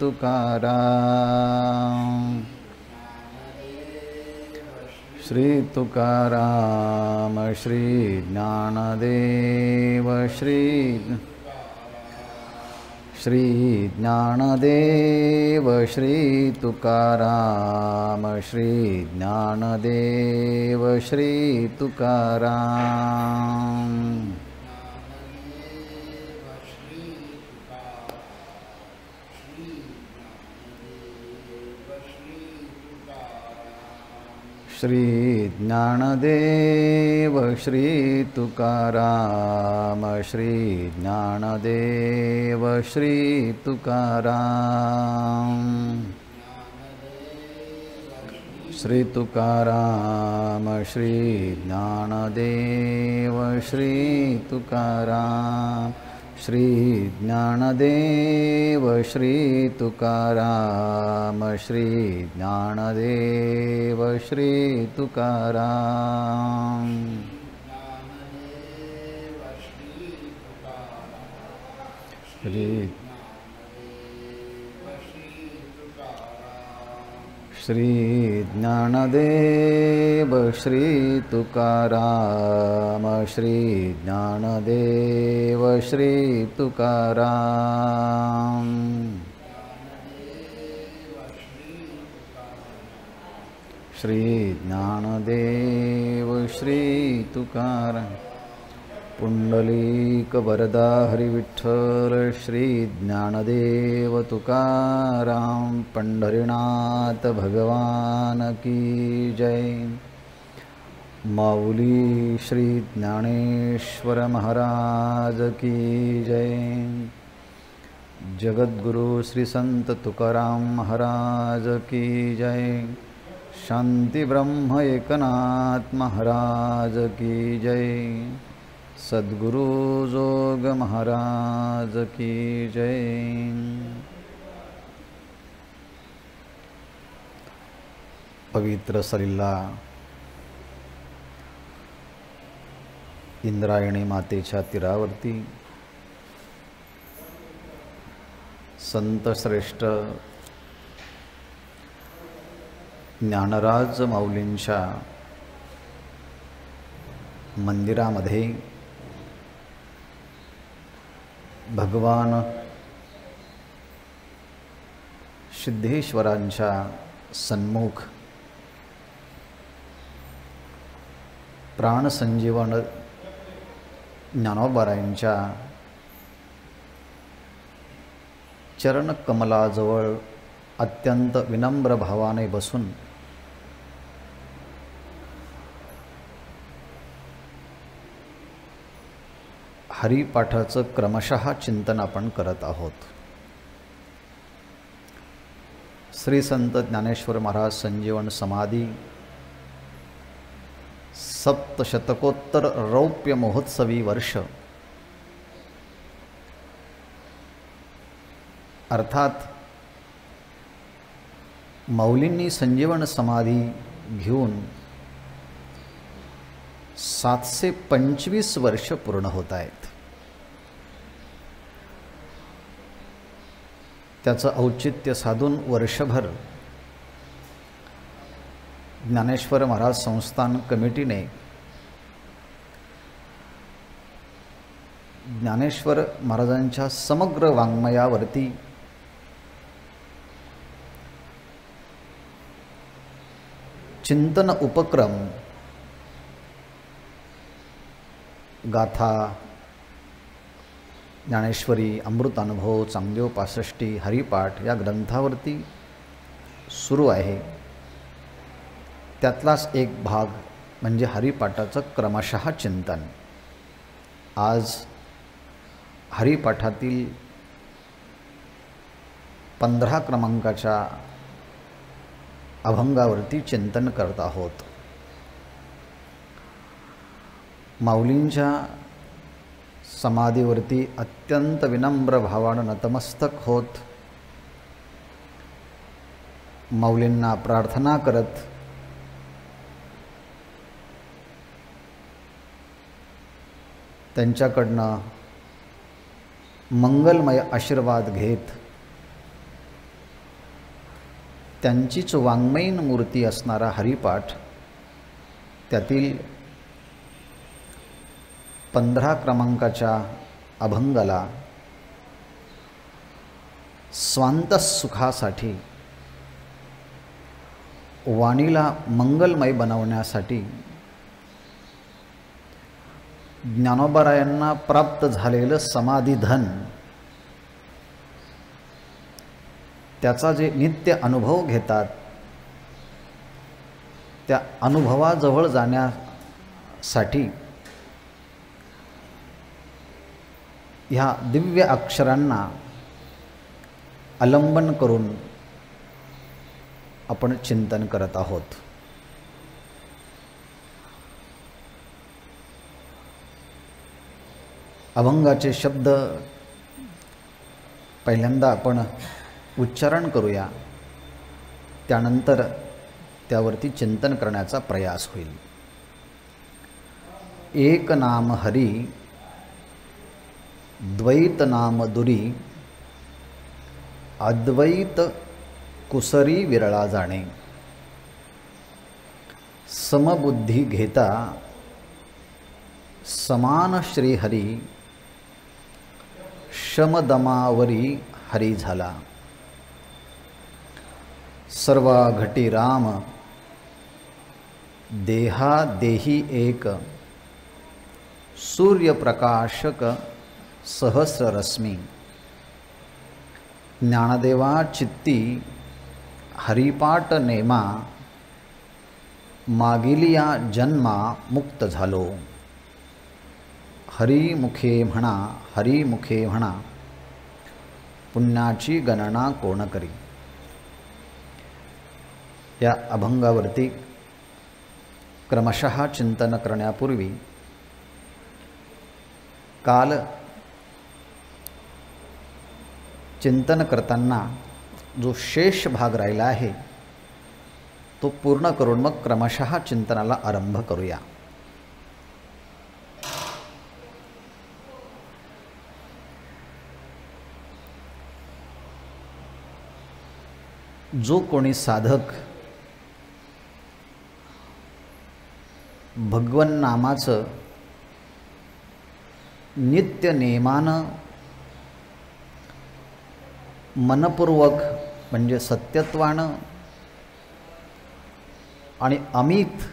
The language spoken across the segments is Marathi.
तुकाराम श्री तुकाराम श्री ज्ञानदेव श्री ज्ञानदेव श्री तुकाराम श्री ज्ञानदेव श्री तुकाराम श्री ज्ञानदेव श्री तुकाराम श्री ज्ञानदेव श्री तुकाराम श्री तुकाराम श्री ज्ञानदेव श्री तुकाराम श्री ज्ञानदेव श्री तुकाराम श्री ज्ञानदेव श्री तुकाराम श्री ज्ञानदेव श्री तुकाराम श्री ज्ञानदेव श्री तुकाराम श्री ज्ञानदेव श्री तुकाराम पुंडलीक वरदा हरि विठ्ठल श्री ज्ञानदेव तुकाराम पंढरीनाथ भगवान की जय। माऊली श्री ज्ञानेश्वर महाराज की जय। जगद्गुरु श्री संत तुकाराम महाराज की जय। शांति ब्रह्म एकनाथ महाराज की जय। सद्गुरु जोग महाराज की जय। पवित्र सरिल्ला इंद्रायणी मातेच्या तीरावरती संत श्रेष्ठ ज्ञानराज माऊलींच्या मंदिरामध्ये भगवान सिद्धेश्वरांच्या सन्मुख प्राणसंजीवन ज्ञानोबारायांच्या चरणकमलाजवळ अत्यंत विनम्र भावाने बसून हरिपाठाचं क्रमशः चिंतन आपण करत आहोत। श्री संत ज्ञानेश्वर महाराज संजीवन समाधी सप्तशतकोत्तर रौप्य महोत्सवी वर्ष, अर्थात माऊलींनी संजीवन समाधी घेऊन 725 वर्ष पूर्ण होत आहेत। त्याचं औचित्य साधून वर्षभर ज्ञानेश्वर महाराज संस्थान कमिटीने ज्ञानेश्वर महाराजांच्या समग्र वाङ्मयावरती चिंतन उपक्रम, गाथा, ज्ञानेश्वरी, अमृतानुभव, चांगदेव पासष्टी, हरिपाठ या ग्रंथावरती सुरू आहे। त्यातलाच एक भाग म्हणजे हरिपाठाचं क्रमशः चिंतन। आज हरिपाठातील 15 क्रमांकाच्या अभंगावरती चिंतन करत आहोत। माऊलींच्या समाधीवरती अत्यंत विनम्र भावानं नतमस्तक होत माऊलींना प्रार्थना करत त्यांच्याकडनं मंगलमय आशीर्वाद घेत त्यांचीच वाङ्मयीन मूर्ती असणारा हरिपाठ, त्यातील 15 क्रमांकाच्या अभंगाला स्वांत सुखासाठी, वाणीला मंगलमय बनवण्यासाठी ज्ञानोबारायांना प्राप्त झालेलं समाधिधन, त्याचा जे नित्य अनुभव घेतात, त्या अनुभवाजवळ जाण्यासाठी ह्या दिव्य अक्षरांना अवलंबन करून आपण चिंतन करत आहोत. अभंगाचे शब्द पहिल्यांदा आपण उच्चारण करूया, त्यानंतर त्यावरती चिंतन करण्याचा प्रयास होईल. एक नाम हरी, द्वैत नाम दुरी, अद्वैत कुसरी विरळा जाणे. समबुद्धी घेता समान श्रीहरी, शमदमावरी हरी झाला. सर्वा घटी राम, देहा देही एक, सूर्यप्रकाशक सहस्र रश्मी. ज्ञानदेवा चित्ती हरिपाठ नेमा, मागिलिया जन्मा मुक्त झालो. हरिमुखे म्हणा, हरिमुखे म्हणा, पुण्याची गणना कोण करी. या अभंगावरती क्रमशः चिंतन करण्यापूर्वी काल चिंतन करताना जो शेष भाग राहिला आहे तो पूर्ण करून मग क्रमशः चिंतनाला आरंभ करूया. जो कोणी साधक भगवन नामाचं नित्य नेमानं मनपूर्वक म्हणजे सत्यत्वानं आणि अमित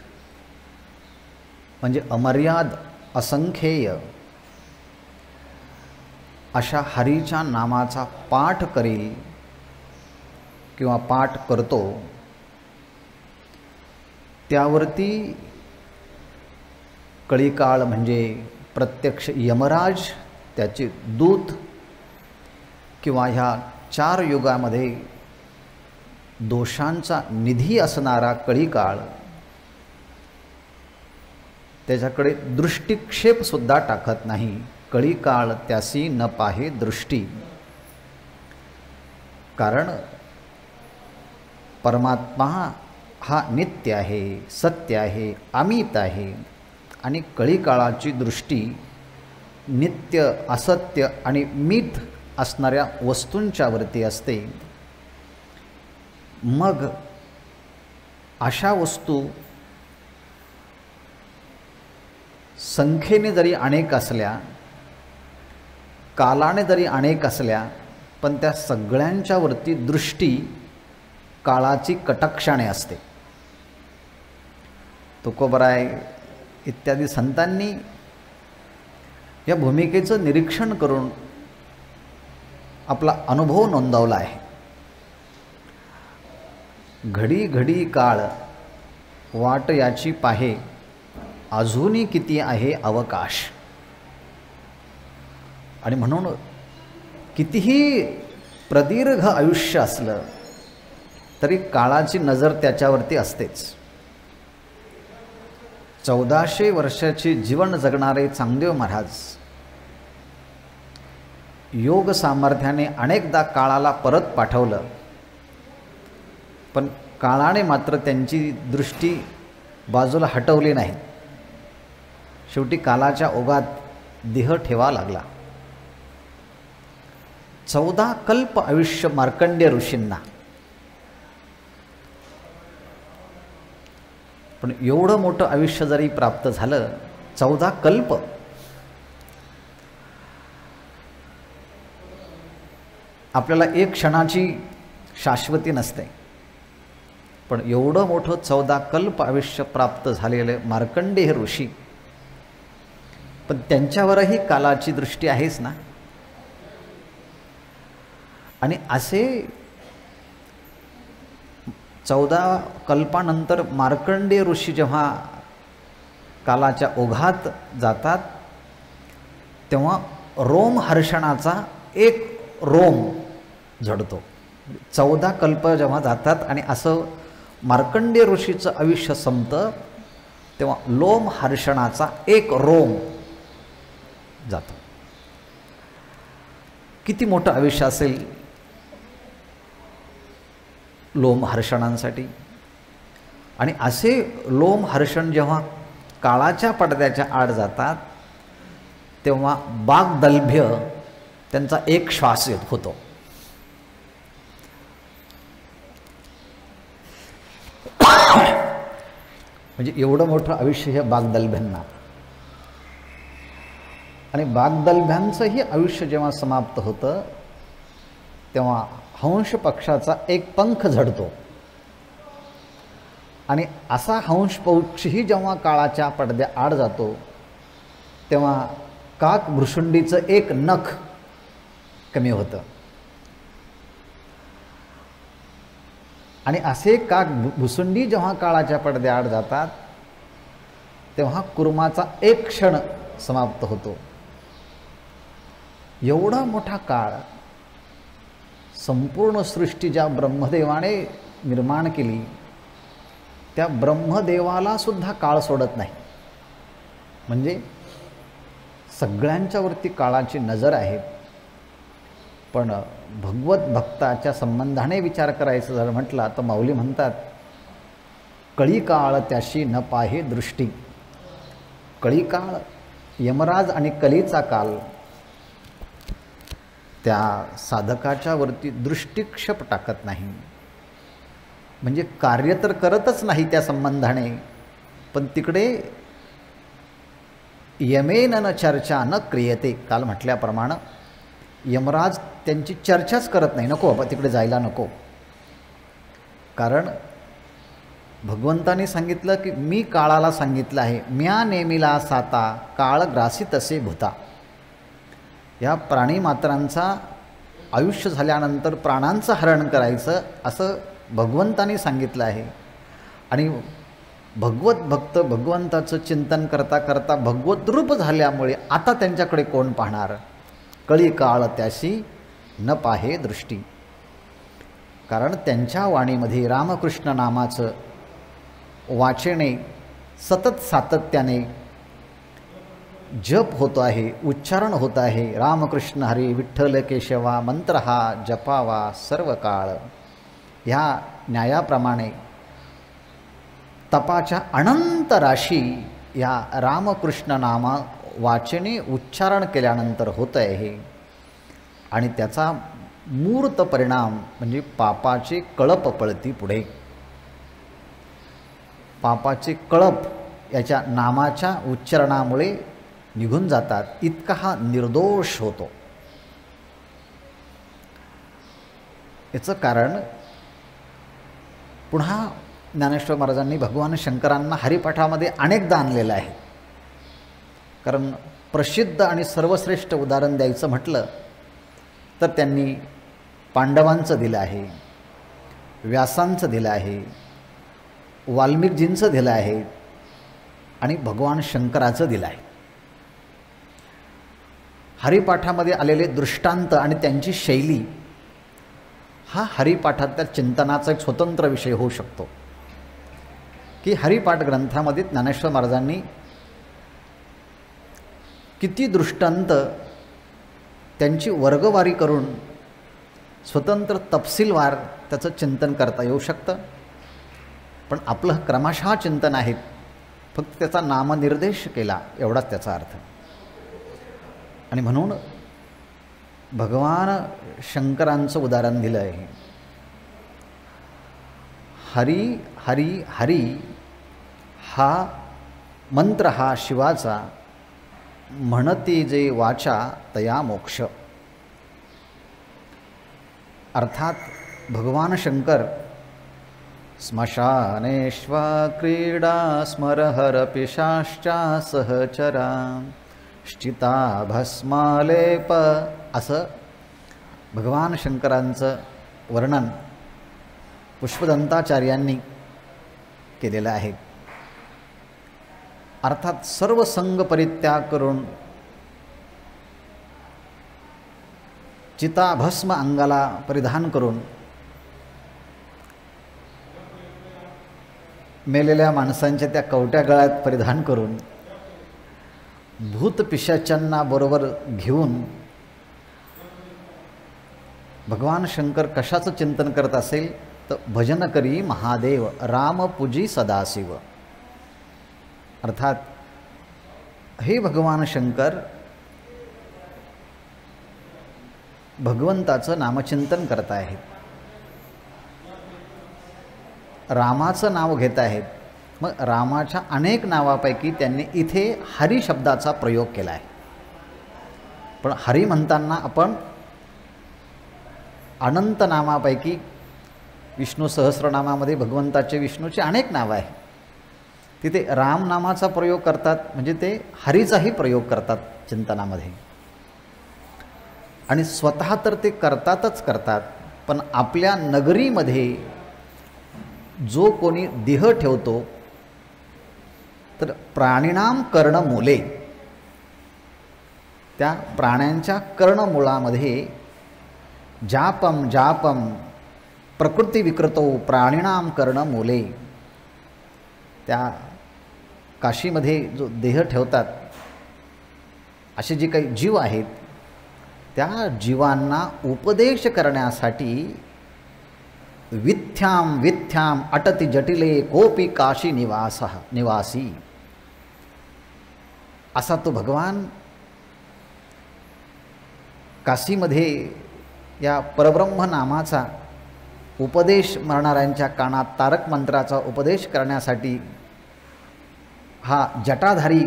म्हणजे अमर्याद असंख्येय अशा हरीच्या नामाचा पाठ करील किंवा पाठ करतो, त्यावरती कळीकाळ म्हणजे प्रत्यक्ष यमराज त्याचे दूत किंवा ह्या 4 युगामध्ये दोषांचा निधी असणारा कळीकाळ त्याच्याकडे दृष्टिक्षेप सुद्धा टाकत नाही. कळीकाळ त्यासी न पाहे दृष्टी. कारण परमात्मा हा नित्य आहे, सत्य आहे, अमित आहे आणि कळीकाळाची दृष्टी नित्य, असत्य आणि मिथ असणाऱ्या वस्तूंच्या वरती असते. मग अशा वस्तू संख्येने जरी अनेक असल्या, कालाने जरी अनेक असल्या, पण त्या सगळ्यांच्या वरती दृष्टी काळाची कटाक्षाने असते. तुकोबराय इत्यादी संतांनी या भूमिकेचं निरीक्षण करून आपला अनुभव नोंदवला आहे. घडी घडी काळ वाट याची पाहे, अजूनही किती आहे अवकाश. आणि म्हणून कितीही प्रदीर्घ आयुष्य असलं तरी काळाची नजर त्याच्यावरती असतेच. 1400 वर्षाचे जीवन जगणारे चांगदेव महाराज योग सामर्थ्याने अनेकदा काळाला परत पाठवलं, पण काळाने मात्र त्यांची दृष्टी बाजूला हटवली नाही. शेवटी कालाच्या ओघात देह ठेवा लागला. 14 कल्प आयुष्य मार्कंडेय ऋषींना पण एवढं मोठं आयुष्य जरी प्राप्त झालं, 14 कल्प, आपल्याला एक क्षणाची शाश्वती नसते, पण एवढं मोठं 14 कल्प आयुष्य प्राप्त झालेले मार्कंडेय ऋषी, पण त्यांच्यावरही कालाची दृष्टी आहेच ना. आणि असे 14 कल्पानंतर मार्कंडेय ऋषी जेव्हा कालाच्या ओघात जातात, तेव्हा रोमहर्षणाचा एक रोम झडतो. 14 कल्प जेव्हा जातात आणि असं मार्कंडेय ऋषीचं आयुष्य संपतं, तेव्हा लोमहर्षणाचा एक रोम जातो. किती मोठं आयुष्य असेल लोमहर्षणांसाठी. आणि असे लोमहर्षण जेव्हा काळाच्या पडद्याच्या आड जातात, तेव्हा वाग्दलभ्य त्यांचा एक श्वास होतो. म्हणजे एवढं मोठं आयुष्य हे वाग्दलभ्यांना. आणि वाग्दलभ्यांचंही आयुष्य जेव्हा समाप्त होतं, तेव्हा हंस पक्षाचा एक पंख झडतो. आणि असा हंस पक्षीही जेव्हा काळाच्या पडद्या आड जातो, तेव्हा काक भृशुंडीचं एक नख कमी होतं. आणि असे काक भुसुंडी जेव्हा काळाच्या पडद्या आड जातात, तेव्हा कुर्माचा एक क्षण समाप्त होतो. एवढा मोठा काळ, संपूर्ण सृष्टी ज्या ब्रह्मदेवाने निर्माण केली, त्या ब्रह्मदेवाला सुद्धा काळ सोडत नाही. म्हणजे सगळ्यांच्यावरती काळाची नजर आहे. पण भगवत भक्ताच्या संबंधाने विचार करायचं जर म्हटला, तर माऊली म्हणतात, कळी काळ त्याशी न पाहे दृष्टी. कळी काळ, यमराज आणि कलीचा काल, त्या साधकाच्या वरती दृष्टिक्षेप टाकत नाही. म्हणजे कार्य तर करतच नाही त्या संबंधाने, पण तिकडे यमेन न चर्चा न क्रियते. काल म्हटल्याप्रमाणे यमराज त्यांची चर्चाच करत नाही. नको बाबा, तिकडे जायला नको. कारण भगवंताने सांगितलं की मी काळाला सांगितलं आहे, म्या नेमिला साता काळ ग्रासित असे भूता. या प्राणीमात्रांचा आयुष्य झाल्यानंतर प्राणांचं हरण करायचं असं भगवंताने सांगितलं आहे. आणि भगवत भक्त भगवंताचं चिंतन करता करता भगवत रूप झाल्यामुळे आता त्यांच्याकडे कोण पाहणार. कळी काळ त्याशी न पाहे दृष्टी. कारण त्यांच्या वाणीमध्ये रामकृष्ण नामाचं वाचणे सतत सातत्याने जप होत आहे, उच्चारण होत आहे. रामकृष्ण हरी विठ्ठल केशवा मंत्र हा जपावा सर्व काळ. ह्या न्यायाप्रमाणे तपाच्या अनंत राशी या रामकृष्ण नामा वाचने उच्चारण केल्यानंतर होत आहे. आणि त्याचा मूर्त परिणाम म्हणजे पापाचे कळप पळती पुढे. पापाचे कळप याच्या नामाच्या उच्चारणामुळे निघून जातात. इतका हा निर्दोष होतो. याचं कारण पुन्हा ज्ञानेश्वर महाराजांनी भगवान शंकरांना हरिपाठामध्ये अनेकदा आणलेलं आहे. कारण प्रसिद्ध आणि सर्वश्रेष्ठ उदाहरण द्यायचं म्हटलं तर त्यांनी पांडवांचं दिलं आहे, व्यासांचं दिलं आहे, वाल्मिकजींचं दिलं आहे आणि भगवान शंकराचं दिलं आहे. हरिपाठामध्ये आलेले दृष्टांत आणि त्यांची शैली हा हरिपाठातल्या चिंतनाचा एक स्वतंत्र विषय होऊ शकतो. की हरिपाठ ग्रंथामध्ये ज्ञानेश्वर महाराजांनी किती दृष्टांत त्यांची वर्गवारी करून स्वतंत्र तपशीलवार त्याचं चिंतन करता येऊ शकतं. पण आपलं क्रमशः चिंतन आहे, फक्त त्याचा नामनिर्देश केला एवढाच त्याचा अर्थ. आणि म्हणून भगवान शंकरांचं उदाहरण दिलं आहे. हरी हरी हरी हा मंत्र हा शिवाचा, म्हणती जे वाचा तया मोक्ष. अर्थात भगवान शंकर स्मशानेश्वा क्रीडा स्मरहर पिशाश्चा सहचरा श्चिता भस्मालेप असं भगवान शंकरांचं वर्णन पुष्पदंताचार्यांनी केलेलं आहे. अर्थात सर्व संग परित्याग करून चिताभस्म अंगाला परिधान करून मेलेल्या माणसांच्या त्या कवट्या गळ्यात परिधान करून भूत पिशाच्यांना बरोबर घेऊन भगवान शंकर कशाचं चिंतन करत असेल तर भजन करी महादेव राम पूजी सदाशिव. अर्थात हे भगवान शंकर भगवंताचं नामचिंतन करत आहेत, रामाचं नाव घेत आहेत. मग रामाच्या अनेक नावापैकी त्यांनी इथे हरी शब्दाचा प्रयोग केला आहे. पण हरी म्हणताना आपण अनंत नामापैकी विष्णू सहस्रनामामध्ये भगवंताचे विष्णूचे अनेक नावं आहेत, तिथे राम नामाचा प्रयोग करतात, म्हणजे ते हरीचाही प्रयोग करतात चिंतनामध्ये. आणि स्वतः तर ते करतातच करतात, पण आपल्या नगरीमध्ये जो कोणी देह ठेवतो तर प्राणिनाम कर्णमूले, त्या प्राण्यांच्या कर्णमूळामध्ये जापम जापम प्रकृती विकृतो प्राणिनाम कर्णमूले, त्या काशीमध्ये जो देह ठेवतात असे जे काही जीव आहेत त्या जीवांना उपदेश करण्यासाठी विथ्याम विथ्याम अटति जटिले कोपी काशी निवासी असा तो भगवान काशीमध्ये या परब्रह्म नामाचा उपदेश मरणाऱ्यांच्या कानात तारक मंत्राचा उपदेश करण्यासाठी हा जटाधारी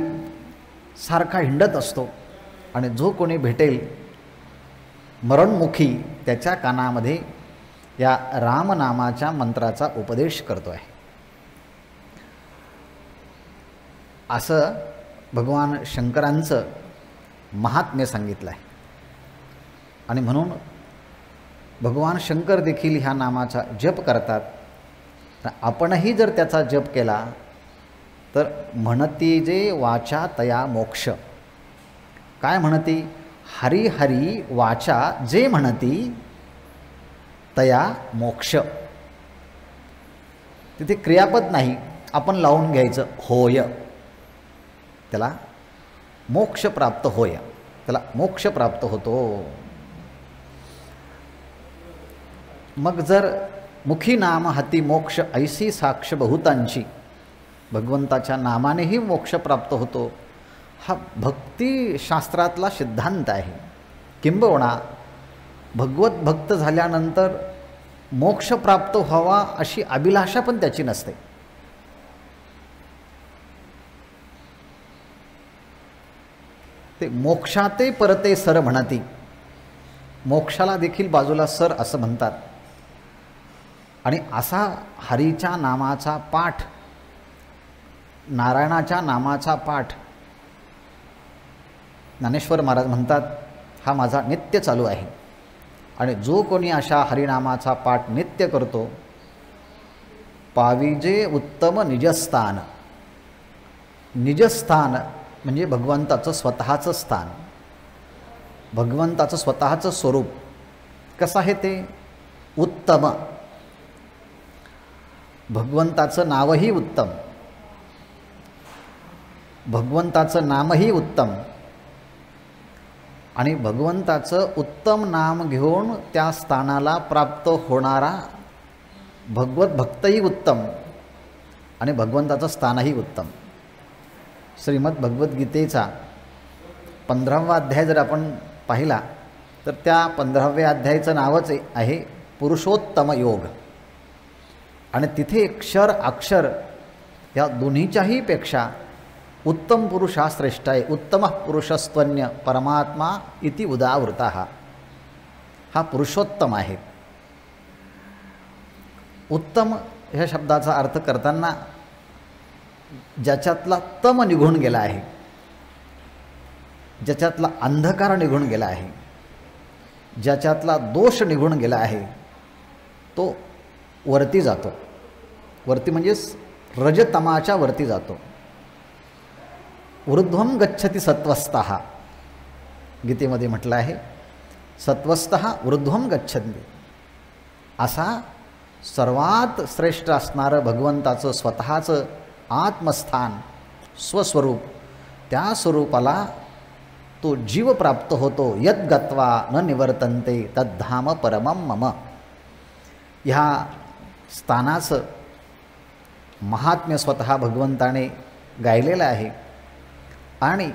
सारखा हिंडत असतो. आणि जो कोणी भेटेल मरणमुखी त्याच्या कानामध्ये या रामनामाच्या मंत्राचा उपदेश करतो आहे. असं भगवान शंकरांचं महात्म्य सांगितलं आहे. आणि म्हणून भगवान शंकर देखील ह्या नामाचा जप करतात. तर आपणही जर त्याचा जप केला तर म्हणती जे वाचा तया मोक्ष. काय म्हणती? हरी हरी वाचा जे म्हणती तया मोक्ष. तिथे क्रियापद नाही, आपण लावून घ्यायचं होय, त्याला मोक्ष प्राप्त होय, त्याला मोक्ष प्राप्त होतो. मग जर मुखी नाम हाती मोक्ष ऐसी साक्ष बहुतांची, भगवंताच्या नामानेही मोक्ष प्राप्त होतो, हा भक्तिशास्त्रातला सिद्धांत आहे. किंबहुना भगवत भक्त झाल्यानंतर मोक्ष प्राप्त व्हावा अशी अभिलाषा पण त्याची नसते. ते मोक्षाते परते सर म्हणती, मोक्षाला देखील बाजूला सर असं म्हणतात. आणि असा हरीच्या नामाचा पाठ, नारायणाच्या नामाचा पाठ ज्ञानेश्वर महाराज म्हणतात हा माझा नित्य चालू आहे. आणि जो कोणी अशा हरिनामाचा पाठ नित्य करतो पाविजे उत्तम निजस्थान. निजस्थान म्हणजे भगवंताचं स्वतःचं स्थान, भगवंताचं स्वतःचं स्वरूप. कसं आहे ते? उत्तम. भगवंताचं नावही उत्तम, भगवंताचं नामही उत्तम. आणि भगवंताचं उत्तम नाम घेऊन त्या स्थानाला प्राप्त होणारा भगवत भक्तही उत्तम आणि भगवंताचं स्थानही उत्तम. श्रीमद भगवद्गीतेचा 15वा अध्याय जर आपण पाहिला तर त्या 15व्या अध्यायाचं नावच आहे पुरुषोत्तम योग. आणि तिथे क्षर अक्षर या दोन्हीच्याही पेक्षा उत्तम पुरुष हा श्रेष्ठ आहे. उत्तम पुरुषस्त्वन्य परमात्मा इति उदावृता, हा पुरुषोत्तम आहे. उत्तम ह्या शब्दाचा अर्थ करताना ज्याच्यातला तम निघून गेला आहे, ज्याच्यातला अंधकार निघून गेला आहे, ज्याच्यातला दोष निघून गेला आहे, तो वरती जातो. वरती म्हणजेच रजतमाच्या वरती जातो. ऊर्ध्वं गच्छति सत्त्वस्थः, गीतेमध्ये म्हटलं आहे, सत्त्वस्थः ऊर्ध्वं गच्छति. असा सर्वात श्रेष्ठ असणारं भगवंताचं स्वतःचं आत्मस्थान, स्वस्वरूप, त्या स्वरूपाला तो जीव प्राप्त होतो. यद् गत्वा न निवर्तन्ते तद्धाम परमं मम. ह्या स्थानाचं महात्म्य स्वतः भगवंताने गायलेलं आहे. आणि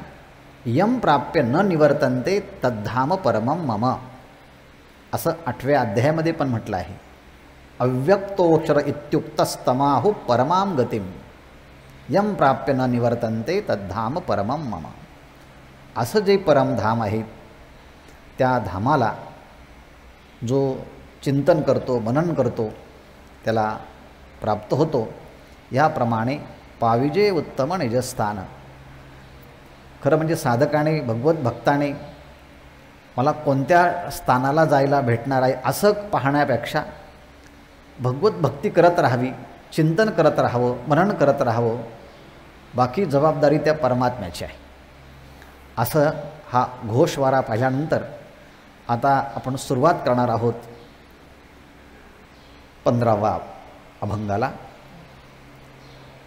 यम प्राप्य न निवर्तन्ते तद्धाम परमं मम, असं 8व्या अध्यायामध्ये पण म्हटलं आहे. अव्यक्तोक्षर इत्युक्तस्तमाहु परमां गतिम यम प्राप्य न निवर्तन्ते तद्धाम परमं मम. असं जे परमधाम आहे, त्या धामाला जो चिंतन करतो, मनन करतो, त्याला प्राप्त होतो. याप्रमाणे पाविजे उत्तम निजस्थान. खरं म्हणजे साधकाने, भगवत भक्ताने मला कोणत्या स्थानाला जायला भेटणार आहे असं पाहण्यापेक्षा भगवत भक्ती करत राहावी, चिंतन करत राहावं, मनन करत राहावं. बाकी जबाबदारी त्या परमात्म्याची आहे. असं हा घोषवारा पाहिल्यानंतर आता आपण सुरुवात करणार आहोत 15वा अभंगाला.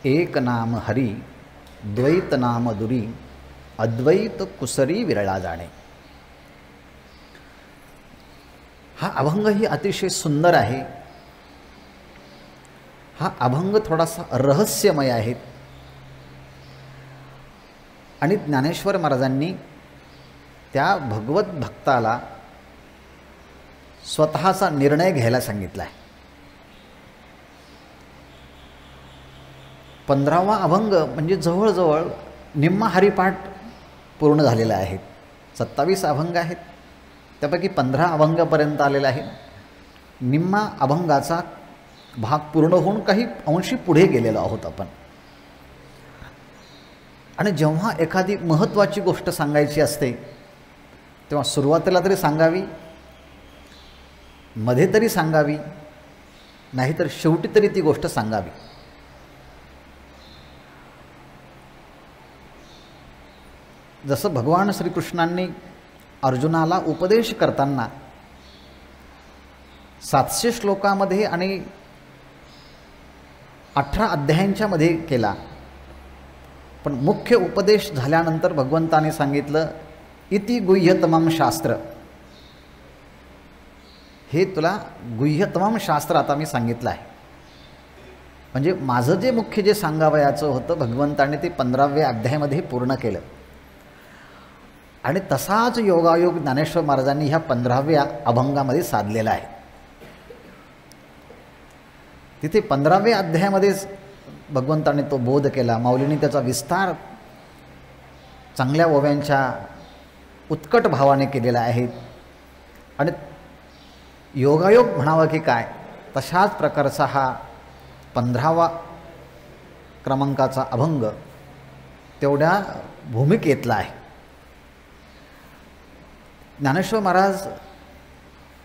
एक नाम हरी द्वैत नाम दुरी अद्वैत कुसरी विरळा जाणे. हा अभंग ही अतिशय सुंदर आहे. हा अभंग थोडासा रहस्यमय आहे. आणि ज्ञानेश्वर महाराजांनी त्या भगवत भक्ताला स्वतःचा निर्णय घ्यायला सांगितला आहे. 15वा अभंग म्हणजे जवळजवळ निम्मा हरिपाठ पूर्ण झालेला आहे. 27 अभंग आहेत, त्यापैकी 15 अभंगापर्यंत आलेला आहे. निम्मा अभंगाचा भाग पूर्ण होऊन काही अंशी पुढे गेलेलो आहोत आपण. आणि जेव्हा एखादी महत्त्वाची गोष्ट सांगायची असते तेव्हा सुरुवातीला तरी सांगावी, मध्ये तरी सांगावी, नाहीतर शेवटी तरी ती गोष्ट सांगावी. जसं भगवान श्रीकृष्णांनी अर्जुनाला उपदेश करताना 700 श्लोकामध्ये आणि 18 अध्यायांच्या मध्ये केला, पण मुख्य उपदेश झाल्यानंतर भगवंताने सांगितलं इति गुह्यतमं शास्त्र. हे तुला गुह्यतमं शास्त्र आता मी सांगितलं आहे. म्हणजे माझं जे मुख्य जे सांगावयाचं होतं भगवंताने ते 15व्या अध्यायामध्ये पूर्ण केलं. आणि तसाच योगायोग ज्ञानेश्वर महाराजांनी ह्या 15व्या अभंगामध्ये साधलेला आहे. तिथे 15व्या अध्यायामध्येच भगवंताने तो बोध केला. माऊलींनी त्याचा विस्तार चांगल्या ओव्यांच्या उत्कट भावाने केलेला आहे. आणि योगायोग म्हणावा की काय, तशाच प्रकारचा हा 15वा क्रमांकाचा अभंग तेवढ्या भूमिकेतला आहे. ज्ञानेश्वर महाराज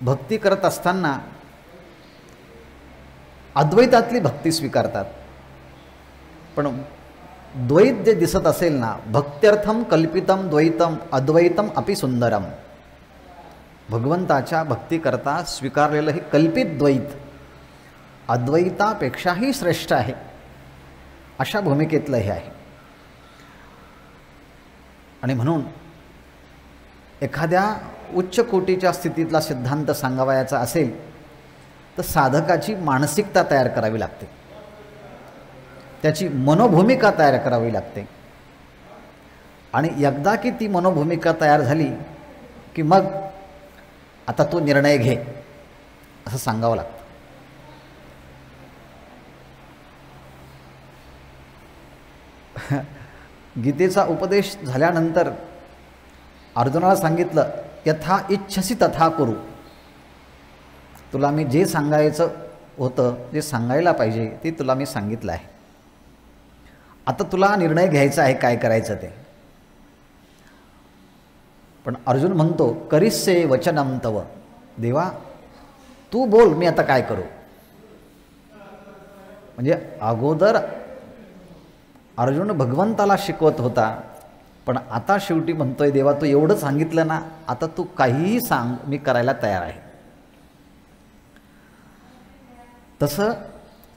भक्ती करत असताना अद्वैतातली भक्ती स्वीकारतात, पण द्वैत जे दिसत असेल ना, भक्त्यर्थम कल्पितम द्वैतम अद्वैतम अपि सुंदरम. भगवंताच्या भक्तीकरता स्वीकारलेलं हे कल्पित द्वैत अद्वैतापेक्षाही श्रेष्ठ आहे, अशा भूमिकेतलं हे आहे. आणि म्हणून एखाद्या उच्च कोटीच्या स्थितीतला सिद्धांत सांगावयाचा असेल तर साधकाची मानसिकता तयार करावी लागते, त्याची मनोभूमिका तयार करावी लागते. आणि एकदा की ती मनोभूमिका तयार झाली की मग आता तो निर्णय घे असं सांगावं लागतं. गीतेचा उपदेश झाल्यानंतर अर्जुनाला सांगितलं, यथा इच्छसी तथा करू. तुला मी जे सांगायचं होतं, जे सांगायला पाहिजे ते तुला मी सांगितलं आहे. आता तुला निर्णय घ्यायचा आहे काय करायचं ते. पण अर्जुन म्हणतो, करिष्ये वचनम तव. देवा तू बोल, मी आता काय करू. म्हणजे अगोदर अर्जुन भगवंताला शिकवत होता, पण आता शेवटी म्हणतोय, देवा तू एवढं सांगितलं ना, आता तू काहीही सांग, मी करायला तयार आहे. तसं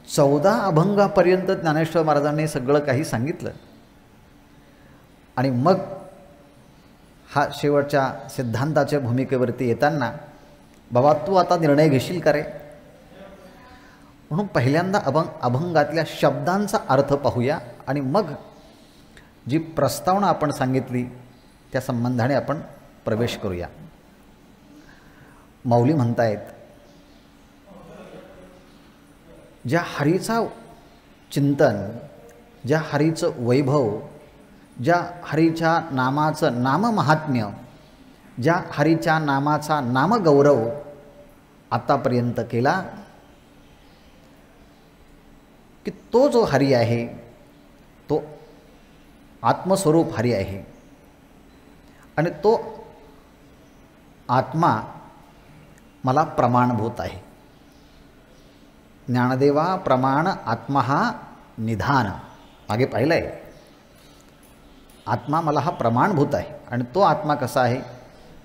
14 अभंगापर्यंत ज्ञानेश्वर महाराजांनी सगळं काही सांगितलं. आणि मग हा शेवटच्या सिद्धांताच्या भूमिकेवरती येताना, बाबा तू आता निर्णय घेशील का रे. म्हणून पहिल्यांदा अभंगातल्या शब्दांचा अर्थ पाहूया आणि मग जी प्रस्तावना आपण सांगितली त्या संबंधाने आपण प्रवेश करूया. माऊली म्हणतायत, ज्या हरीचा चिंतन, ज्या हरीचं वैभव, ज्या हरीच्या नामाचं नाममहात्म्य, ज्या हरीच्या नामाचा नामगौरव आतापर्यंत केला, की तो जो हरी आहे तो आत्मस्वरूप हरी आहे. आणि तो आत्मा मला प्रमाणभूत आहे. ज्ञानदेवा प्रमाण आत्मा हा निधान. मागे पाहिलं आहे, आत्मा मला हा प्रमाणभूत आहे. आणि तो आत्मा कसा आहे,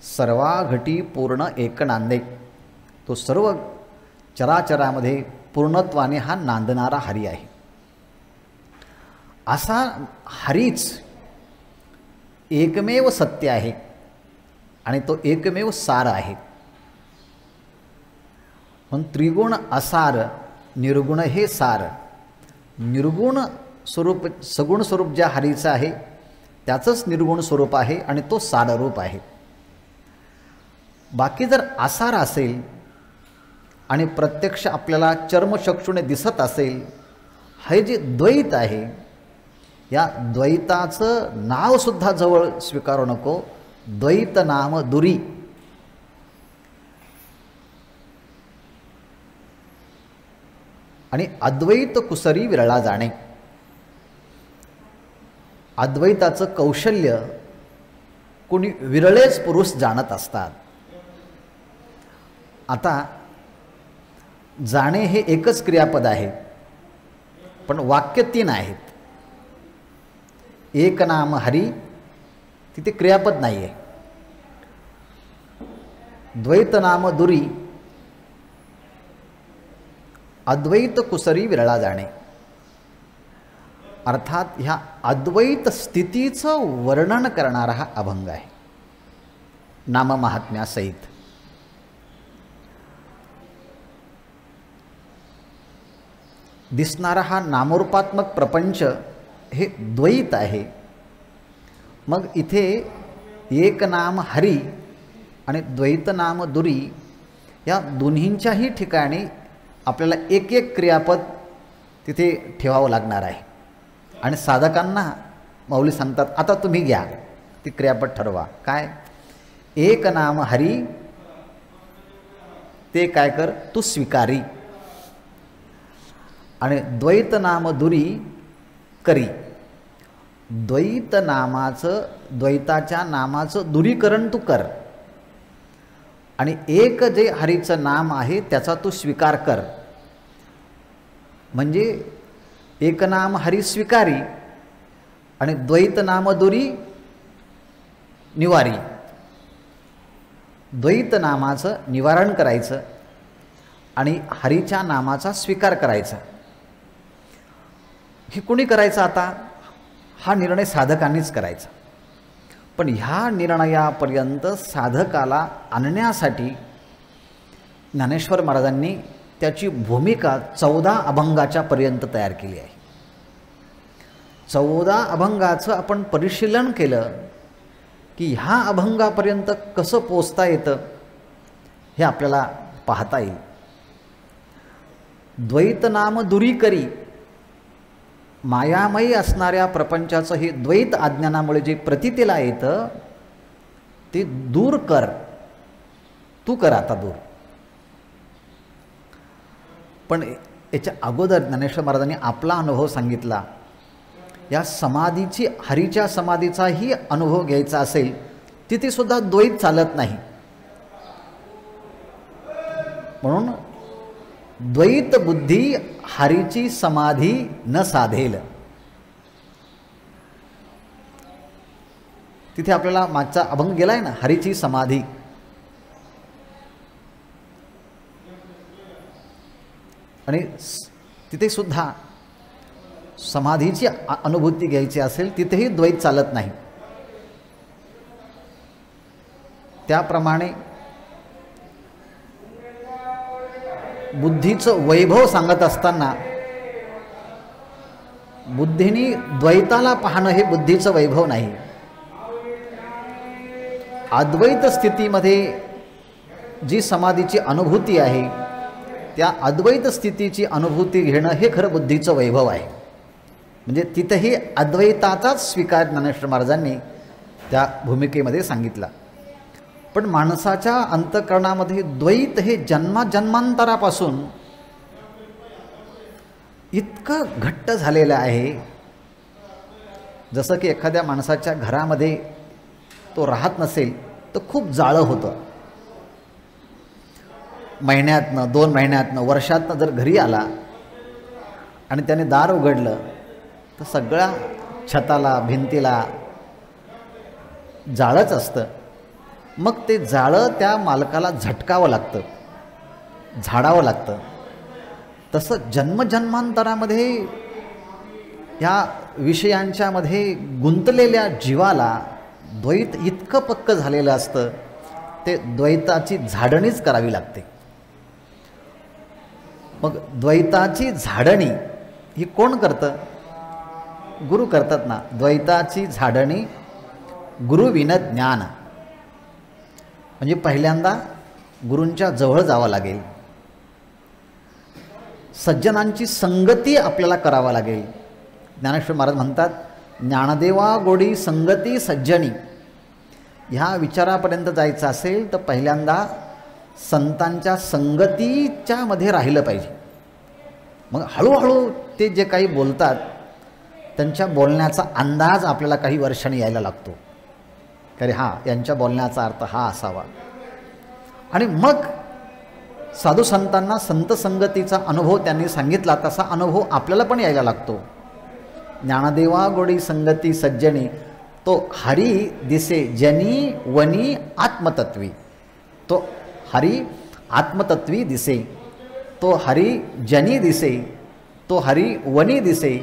सर्वा घटी पूर्ण एक नांदे. तो सर्व चराचरामध्ये पूर्णत्वाने हा नांदणारा हरी आहे. असा हरीच एकमेव सत्य आहे आणि तो एकमेव सार आहे. पण त्रिगुण असार, निर्गुण हे सार. निर्गुण स्वरूप, सगुण स्वरूप ज्या हरीचं आहे त्याचंच निर्गुण स्वरूप आहे आणि तो साररूप आहे. बाकी जर आसार असेल आणि प्रत्यक्ष आपल्याला चर्मचक्षुने दिसत असेल, हे जे द्वैत आहे, या द्वैताचं नावसुद्धा जवळ स्वीकारू नको. द्वैत नाम दुरी. आणि अद्वैत कुसरी विरळा जाणे. अद्वैताचं कौशल्य कोणी विरळेच पुरुष जाणत असतात. आता जाणे हे एकच क्रियापद आहे, पण वाक्य 3 आहेत. एक नाम हरी, तिथे क्रियापद नाही आहे. द्वैत नाम दुरी, अद्वैत कुसरी विरळा जाणे. अर्थात ह्या अद्वैत स्थितीचं वर्णन करणारा हा अभंग आहे नाममहात्म्यासहित. दिसणारा हा नामरूपात्मक प्रपंच हे द्वैत आहे. मग इथे एक नाम हरी आणि द्वैत नाम दुरी या दोन्हींच्याही ठिकाणी आपल्याला एक एक क्रियापद तिथे ठेवावं लागणार आहे. आणि साधकांना माऊली सांगतात, आता तुम्ही घ्या ती क्रियापद ठरवा. काय, एक नाम हरी ते काय कर, तू स्वीकारी. आणि द्वैत नाम दुरी करी. द्वैत नामाचं, द्वैताच्या नामाचं दुरीकरण तू कर. आणि एक जे हरीचं नाम आहे त्याचा तू स्वीकार कर. म्हणजे एक नाम हरी स्वीकारी आणि द्वैत नाम दुरी निवारी. द्वैत नामाचं निवारण करायचं आणि हरीच्या नामाचा स्वीकार करायचा. हे कोणी करायचं आता, हा निर्णय साधकांनीच करायचा. पण ह्या निर्णयापर्यंत साधकाला आणण्यासाठी ज्ञानेश्वर महाराजांनी त्याची भूमिका 14 अभंगाच्या पर्यंत तयार केली आहे. 14 अभंगाचं आपण परिशीलन केलं की ह्या अभंगापर्यंत कसं पोचता येतं हे आपल्याला पाहता येईल. द्वैत नाम दुरी करी, मायामयी असणाऱ्या प्रपंचाचं हे द्वैत अज्ञानामुळे जे प्रतीतीला येतं ते दूर कर, तू कर आता दूर. पण याच्या अगोदर ज्ञानेश्वर महाराजांनी आपला अनुभव सांगितला. या समाधीची, हरीच्या समाधीचाही अनुभव घ्यायचा असेल तिथे सुद्धा द्वैत चालत नाही. म्हणून द्वैत बुद्धी हरीची समाधी न साधेल. तिथे आपल्याला मागचा अभंग गेलाय ना, हरीची समाधी. आणि तिथे सुद्धा समाधीची अनुभूती घ्यायची असेल तिथेही द्वैत चालत नाही. त्याप्रमाणे बुद्धीचं वैभव सांगत असताना बुद्धीने द्वैताला पाहणं हे बुद्धीचं वैभव नाही. अद्वैत स्थितीमध्ये जी समाधीची अनुभूती आहे त्या अद्वैत स्थितीची अनुभूती घेणं हे खरं बुद्धीचं वैभव आहे. म्हणजे तिथेही अद्वैताचाच स्वीकार ज्ञानेश्वर महाराजांनी त्या भूमिकेमध्ये सांगितला. पण माणसाच्या अंतःकरणामध्ये द्वैत हे जन्माजन्मांतरापासून इतकं घट्ट झालेलं आहे, जसं की एखाद्या माणसाच्या घरामध्ये तो राहत नसेल तर खूप जाळं होतं. महिन्यातनं, 2 महिन्यातनं, वर्षातनं जर घरी आला आणि त्याने दार उघडलं तर सगळ्या छताला, भिंतीला जाळंच असतं. मग ते जाळं त्या मालकाला झटकावं लागतं, झाडावं लागतं. तसं जन्मजन्मांतरामध्ये ह्या विषयांच्यामध्ये गुंतलेल्या जीवाला द्वैत इतकं पक्कं झालेलं असतं, ते द्वैताची झाडणीच करावी लागते. मग द्वैताची झाडणी ही कोण करतं? गुरु करतात ना. द्वैताची झाडणी गुरुविन ज्ञान. म्हणजे पहिल्यांदा गुरूंच्या जवळ जावं लागेल, सज्जनांची संगती आपल्याला करावा लागेल. ज्ञानेश्वर महाराज म्हणतात, ज्ञानदेवा गोडी संगती सज्जनी. ह्या विचारापर्यंत जायचं असेल तर पहिल्यांदा संतांच्या संगतीच्या मध्ये राहिलं पाहिजे. मग हळूहळू ते जे काही बोलतात त्यांच्या बोलण्याचा अंदाज आपल्याला काही वर्षांनी यायला लागतो. अरे हां, यांच्या बोलण्याचा अर्थ हा असावा. आणि मग साधू संतांना संत संगतीचा अनुभव त्यांनी सांगितला तसा अनुभव आपल्याला पण यायला लागतो. ज्ञानदेवा गोडी संगती सज्जनी, तो हरी दिसे जनी वनी आत्मतत्वी. तो हरी आत्मतत्वी दिसे, तो हरी जनी दिसे, तो हरी वनी दिसे,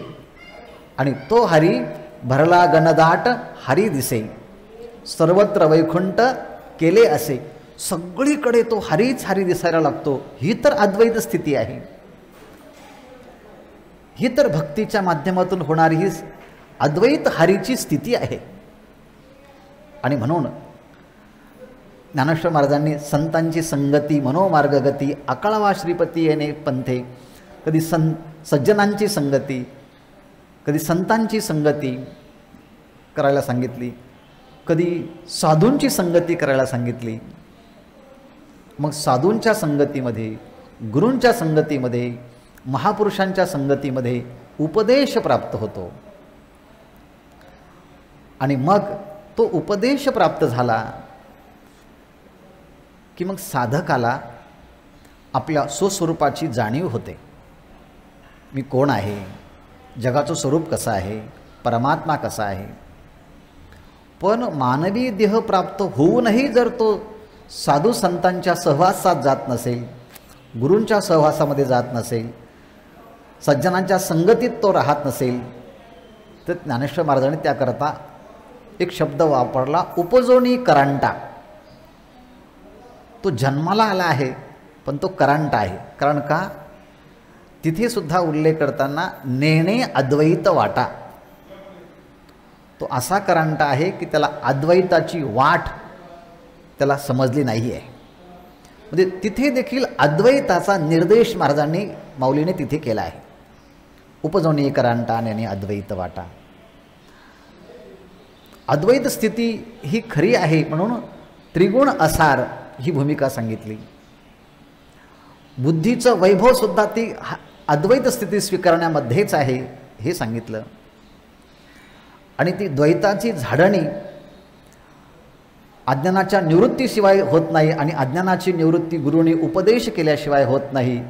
आणि तो हरी भरला गणदाट हरी दिसे. सर्वत्र वैकुंठ केले असे. सगळीकडे तो हरीच हरी दिसायला लागतो. ही तर अद्वैत स्थिती आहे. ही तर भक्तीच्या माध्यमातून होणारी ही अद्वैत हरीची स्थिती आहे. आणि म्हणून ज्ञानेश्वर महाराजांनी संतांची संगती मनोमार्गगती अकळावा श्रीपती येणे पंथे. कधी सज्जनांची संगती, कधी संतांची संगती करायला सांगितली, कधी साधूंची संगती करायला सांगितली. मग साधूंच्या संगतीमध्ये, गुरूंच्या संगतीमध्ये, महापुरुषांच्या संगतीमध्ये उपदेश प्राप्त होतो. आणि मग तो उपदेश प्राप्त झाला की मग साधकाला आपल्या स्वस्वरूपाची जाणीव होते. मी कोण आहे, जगाचं स्वरूप कसं आहे, परमात्मा कसा आहे. पण मानवी देह प्राप्त होऊनही जर तो साधू संतांच्या सहवासात जात नसेल, गुरूंच्या सहवासामध्ये जात नसेल, सज्जनांच्या संगतीत तो राहत नसेल, तर ज्ञानेश्वर महाराजांनी त्याकरता एक शब्द वापरला, उपजोनी करांटा. तो जन्माला आला आहे पण तो करांटा आहे. कारण का? तिथे सुद्धा उल्लेख करताना नेणे अद्वैत वाटा. तो असा करांटा आहे की त्याला अद्वैताची वाट त्याला समजली नाही आहे. म्हणजे तिथे देखील अद्वैताचा निर्देश महाराजांनी, माऊलीने तिथे केला आहे. उपजवणी करांटा नेने अद्वैत वाटा. अद्वैत स्थिती ही खरी आहे म्हणून त्रिगुण असार ही भूमिका सांगितली. बुद्धीचं वैभव सुद्धा ती अद्वैत स्थिती स्वीकारण्यामध्येच आहे हे सांगितलं. आणि ती द्वैताची झाडणी अज्ञानाच्या निवृत्तीशिवाय होत नाही आणि अज्ञानाची निवृत्ती गुरुने उपदेश केल्याशिवाय होत नाही.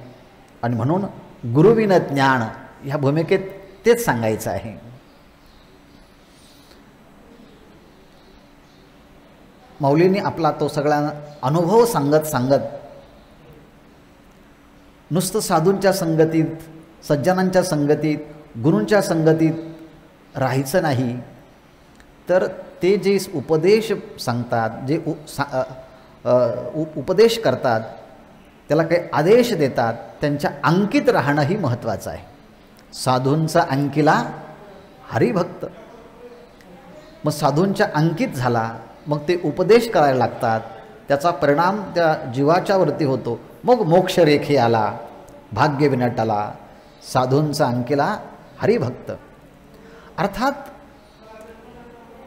आणि म्हणून गुरुविन ज्ञान ह्या भूमिकेत तेच सांगायचं आहे. मौलींनी आपला तो सगळा अनुभव सांगत नुसतं साधूंच्या संगतीत, सज्जनांच्या संगतीत, गुरूंच्या संगतीत राहायचं नाही, तर ते जे उपदेश सांगतात, जे उपदेश करतात, त्याला काही आदेश देतात, त्यांच्या अंकित राहणंही महत्त्वाचं आहे. साधूंचा अंकिला हरिभक्त. मग साधूंच्या अंकित झाला, मग ते उपदेश करायला लागतात, त्याचा परिणाम त्या जीवाच्या वरती होतो. मग मोक्षरेखे आला, भाग्य विनटाला, साधूंचा अंकिला हरिभक्त. अर्थात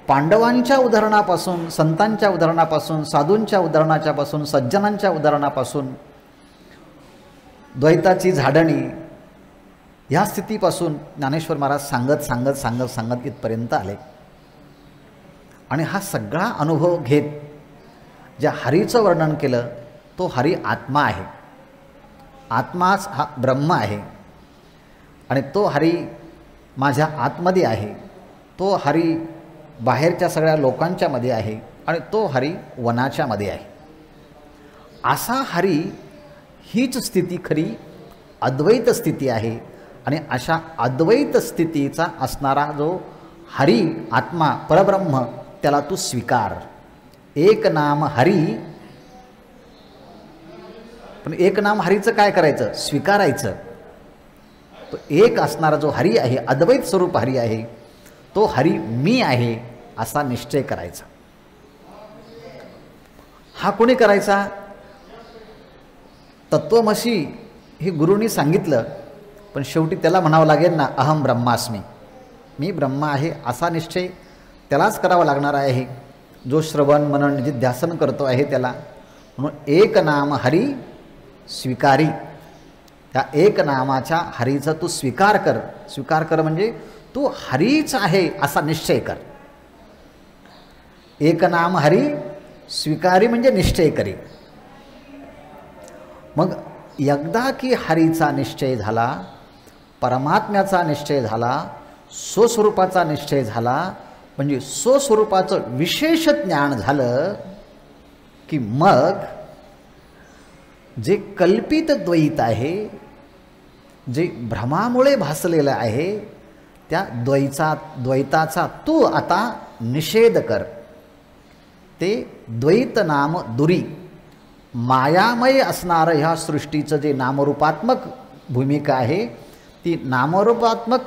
पांडवांच्या उदाहरणापासून, संतांच्या उदाहरणापासून, साधूंच्या उदाहरणाच्यापासून, सज्जनांच्या उदाहरणापासून, द्वैताची झाडणी ह्या स्थितीपासून ज्ञानेश्वर महाराज सांगत इथपर्यंत आले. आणि हा सगळा अनुभव घेत ज्या हरीचं वर्णन केलं तो हरी आत्मा आहे. आत्माच हा ब्रह्म आहे आणि तो हरी माझ्या आतमध्ये आहे. तो हरी बाहेरच्या सगळ्या लोकांच्यामध्ये आहे आणि तो हरी वनाच्यामध्ये आहे. असा हरी हीच स्थिती खरी अद्वैत स्थिती आहे. आणि अशा अद्वैत स्थितीचा असणारा जो हरी आत्मा परब्रह्म त्याला तू स्वीकार. एक नाम हरी. पण एक नाम हरीचं काय करायचं? स्वीकारायचं. तो एक असणारा जो हरी आहे, अद्वैत स्वरूप हरी आहे, तो हरी मी आहे असा निश्चय करायचा. हा कोणी करायचा? तत्वमसी हे गुरुनी सांगितलं, पण शेवटी त्याला म्हणावं लागेल ना, अहम ब्रह्मास्मी, मी ब्रह्म आहे असा निश्चय त्यालाच करावा लागणार आहे, जो श्रवण मनन जिध्यासन करतो आहे त्याला. म्हणून एक नाम हरी स्वीकारी. त्या एक नामाच्या हरीचा तू स्वीकार कर. स्वीकार कर म्हणजे तू हरीच आहे असा निश्चय कर. एक नाम हरी स्वीकारी म्हणजे निश्चय करी. मग एकदा की हरीचा निश्चय झाला, परमात्म्याचा निश्चय झाला, स्वस्वरूपाचा निश्चय झाला, म्हणजे स्वस्वरूपाचं विशेष ज्ञान झालं की मग जे कल्पित द्वैत आहे, जे भ्रमामुळे भासलेलं आहे, त्या द्वैताचा तू आता निषेध कर. ते द्वैत नाम दुरी. मायामय असणारं ह्या सृष्टीचं जे नामरूपात्मक भूमिका आहे, ती नामरूपात्मक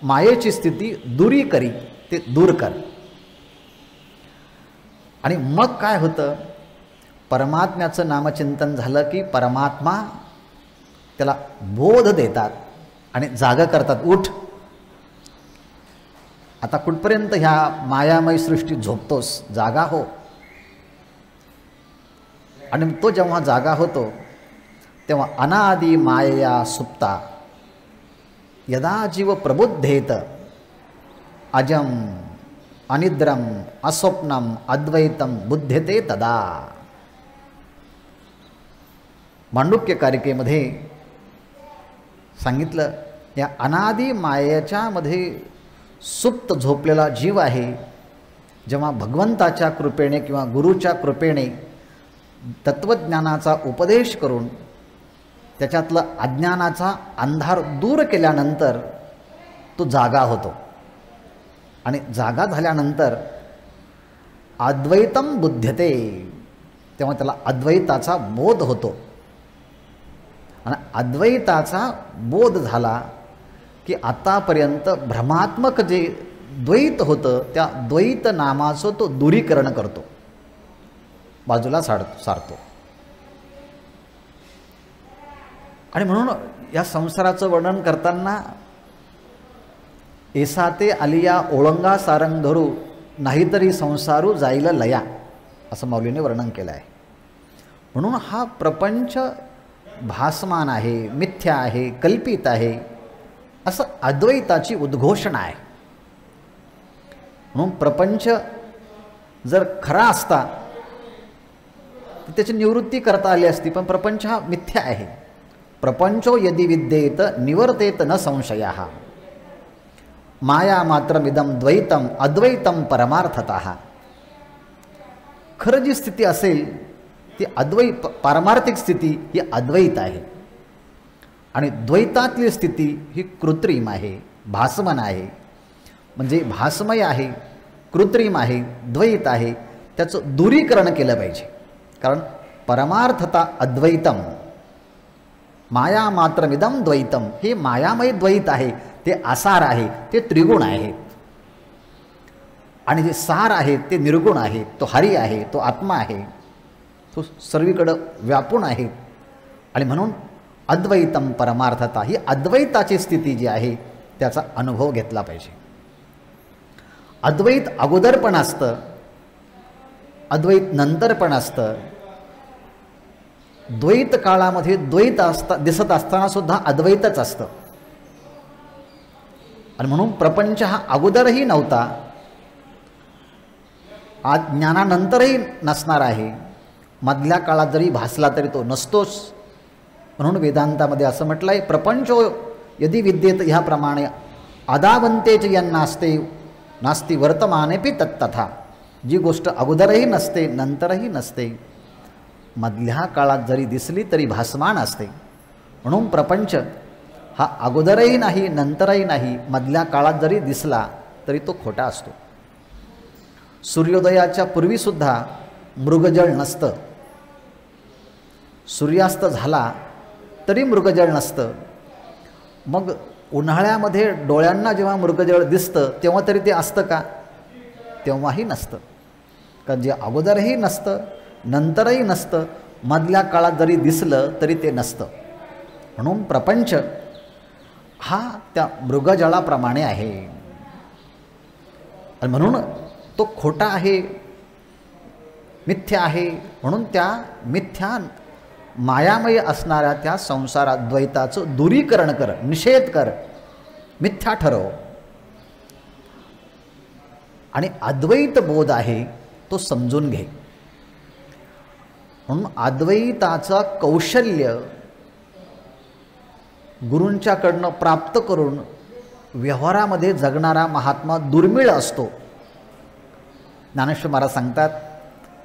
मायेची स्थिती दुरी करी, ते दूर कर. आणि मग काय होतं? परमात्म्याचं नामचिंतन झालं की परमात्मा त्याला बोध देतात आणि जागा करतात. उठ, आता कुठपर्यंत ह्या मायामय सृष्टीत झोपतोस? जागा हो. आणि तो जेव्हा जागा होतो तेव्हा अनादि मायया सुप्ता यदा जीव प्रबुद्धेत अजम अनिद्रम अस्वप्नम अद्वैतम बुध्यते तदा. मांडुक्य कारिकेमध्ये सांगितलं, या अनादि मायेच्या मध्ये सुप्त झोपलेला जीव आहे, जेव्हा भगवंताच्या कृपेने किंवा गुरुच्या कृपेने तत्वज्ञानाचा उपदेश करून त्याच्यातला अज्ञानाचा अंधार दूर केल्यानंतर तो जागा होतो. आणि जागा झाल्यानंतर अद्वैतम बुध्यते, तेव्हा त्याला अद्वैताचा बोध होतो. आणि अद्वैताचा बोध झाला की आतापर्यंत भ्रमात्मक जे द्वैत होतं त्या द्वैत नामाचं तो दूरीकरण करतो, बाजूला सारतो. आणि म्हणून या संसाराचं वर्णन करताना एसाते आलिया ओळंगा सारंग धरू नाहीतरी संसारू जाईल लया, असं माऊलीने वर्णन केलं आहे. म्हणून हा प्रपंच भासमान आहे, मिथ्या आहे, कल्पित आहे, असं अद्वैताची उद्घोषणा आहे. म्हणून प्रपंच जर खरा असता तर त्याची निवृत्ती करता आली असती, पण प्रपंच हा मिथ्या आहे. प्रपंचो यदि विद्येत निवर्तेत न संशयः माया मात्रमिदं द्वैतम अद्वैतम परमार्थतः. खरं जी स्थिती असेल ती पारमार्थिक स्थिती ही अद्वैत आहे, आणि द्वैतातली स्थिती ही कृत्रिम आहे, भासमन आहे. म्हणजे भासमय आहे, कृत्रिम आहे, द्वैत आहे, त्याचं दूरीकरण केलं पाहिजे. कारण परमार्थता अद्वैतम, माया मात्रमिदं द्वैतम, हे मायामय द्वैत आहे, ते आसार आहे, ते त्रिगुण आहे. आणि जे सार आहे ते निर्गुण आहे, तो हरी आहे, तो आत्मा आहे, तो सर्वीकडं व्यापून आहे. आणि म्हणून अद्वैतम परमार्थता, ही अद्वैताची स्थिती जी आहे त्याचा अनुभव घेतला पाहिजे. अद्वैत अगोदर पण असतं, अद्वैत नंतर पण असतं. द्वैत काळामध्ये द्वैत दिसत असताना सुद्धा अद्वैतच असतं. आणि म्हणून प्रपंच हा अगोदरही नव्हता, आज ज्ञानानंतरही नसणार आहे, मधल्या काळात जरी भासला तरी तो नसतोच. म्हणून वेदांतामध्ये असं म्हटलं आहे, प्रपंचो यदि विद्येत ह्याप्रमाणे आदावंतेच यन्नास्ते नास्ति वर्तमानेपि तत्तथा. जी गोष्ट अगोदरही नसते, नंतरही नसते, मधल्या काळात जरी दिसली तरी भासमान असते. म्हणून प्रपंच हा अगोदरही नाही, नंतरही नाही, मधल्या काळात जरी दिसला तरी तो खोटा असतो. सूर्योदयाच्या पूर्वीसुद्धा मृगजळ नसतं, सूर्यास्त झाला तरी मृगजळ नसतं. मग उन्हाळ्यामध्ये डोळ्यांना जेव्हा मृगजळ दिसतं तेव्हा तरी ते असतं का? तेव्हाही नसतं. कारण जे अगोदरही नसतं, नंतरही नसतं, मधल्या काळात जरी दिसलं तरी ते नसतं. म्हणून प्रपंच हा त्या मृगजळाप्रमाणे आहे, आणि म्हणून तो खोटा आहे, मिथ्या आहे. म्हणून त्या मिथ्या मायामय असणाऱ्या त्या संसारात द्वैताचं दूरीकरण कर, निषेध कर, मिथ्या ठरव. आणि अद्वैत बोध आहे तो समजून घे. म्हणून अद्वैताचं कौशल्य गुरूंच्याकडनं प्राप्त करून व्यवहारामध्ये जगणारा महात्मा दुर्मिळ असतो. ज्ञानेश्वर महाराज सांगतात,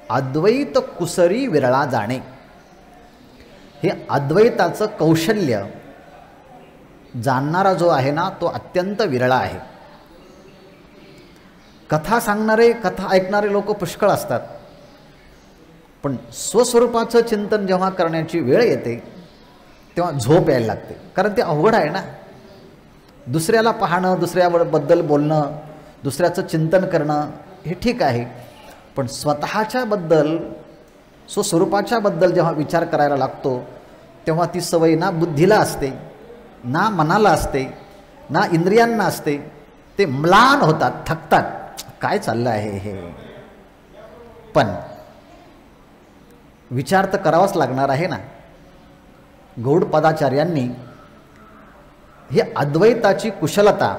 अद्वैत कुसरी विरळा जाणे. हे अद्वैताचं कौशल्य जाणणारा जो आहे ना तो अत्यंत विरळा आहे. कथा सांगणारे, कथा ऐकणारे लोक पुष्कळ असतात, पण स्वस्वरूपाचं चिंतन जेव्हा करण्याची वेळ येते तेव्हा झोप यायला लागते. कारण ते अवघड आहे ना. दुसऱ्याला पाहणं, दुसऱ्याबद्दल बोलणं, दुसऱ्याचं चिंतन करणं हे ठीक आहे, पण स्वतःच्याबद्दल, स्वस्वरूपाच्याबद्दल जेव्हा विचार करायला लागतो तेव्हा ती सवय ना बुद्धीला असते, ना मनाला असते, ना इंद्रियांना असते. ते म्लान होतात, थकतात. काय चाललं आहे हे? पण विचार तर करावाच लागणार आहे ना. गौडपादाचार्यांनी ही अद्वैताची कुशलता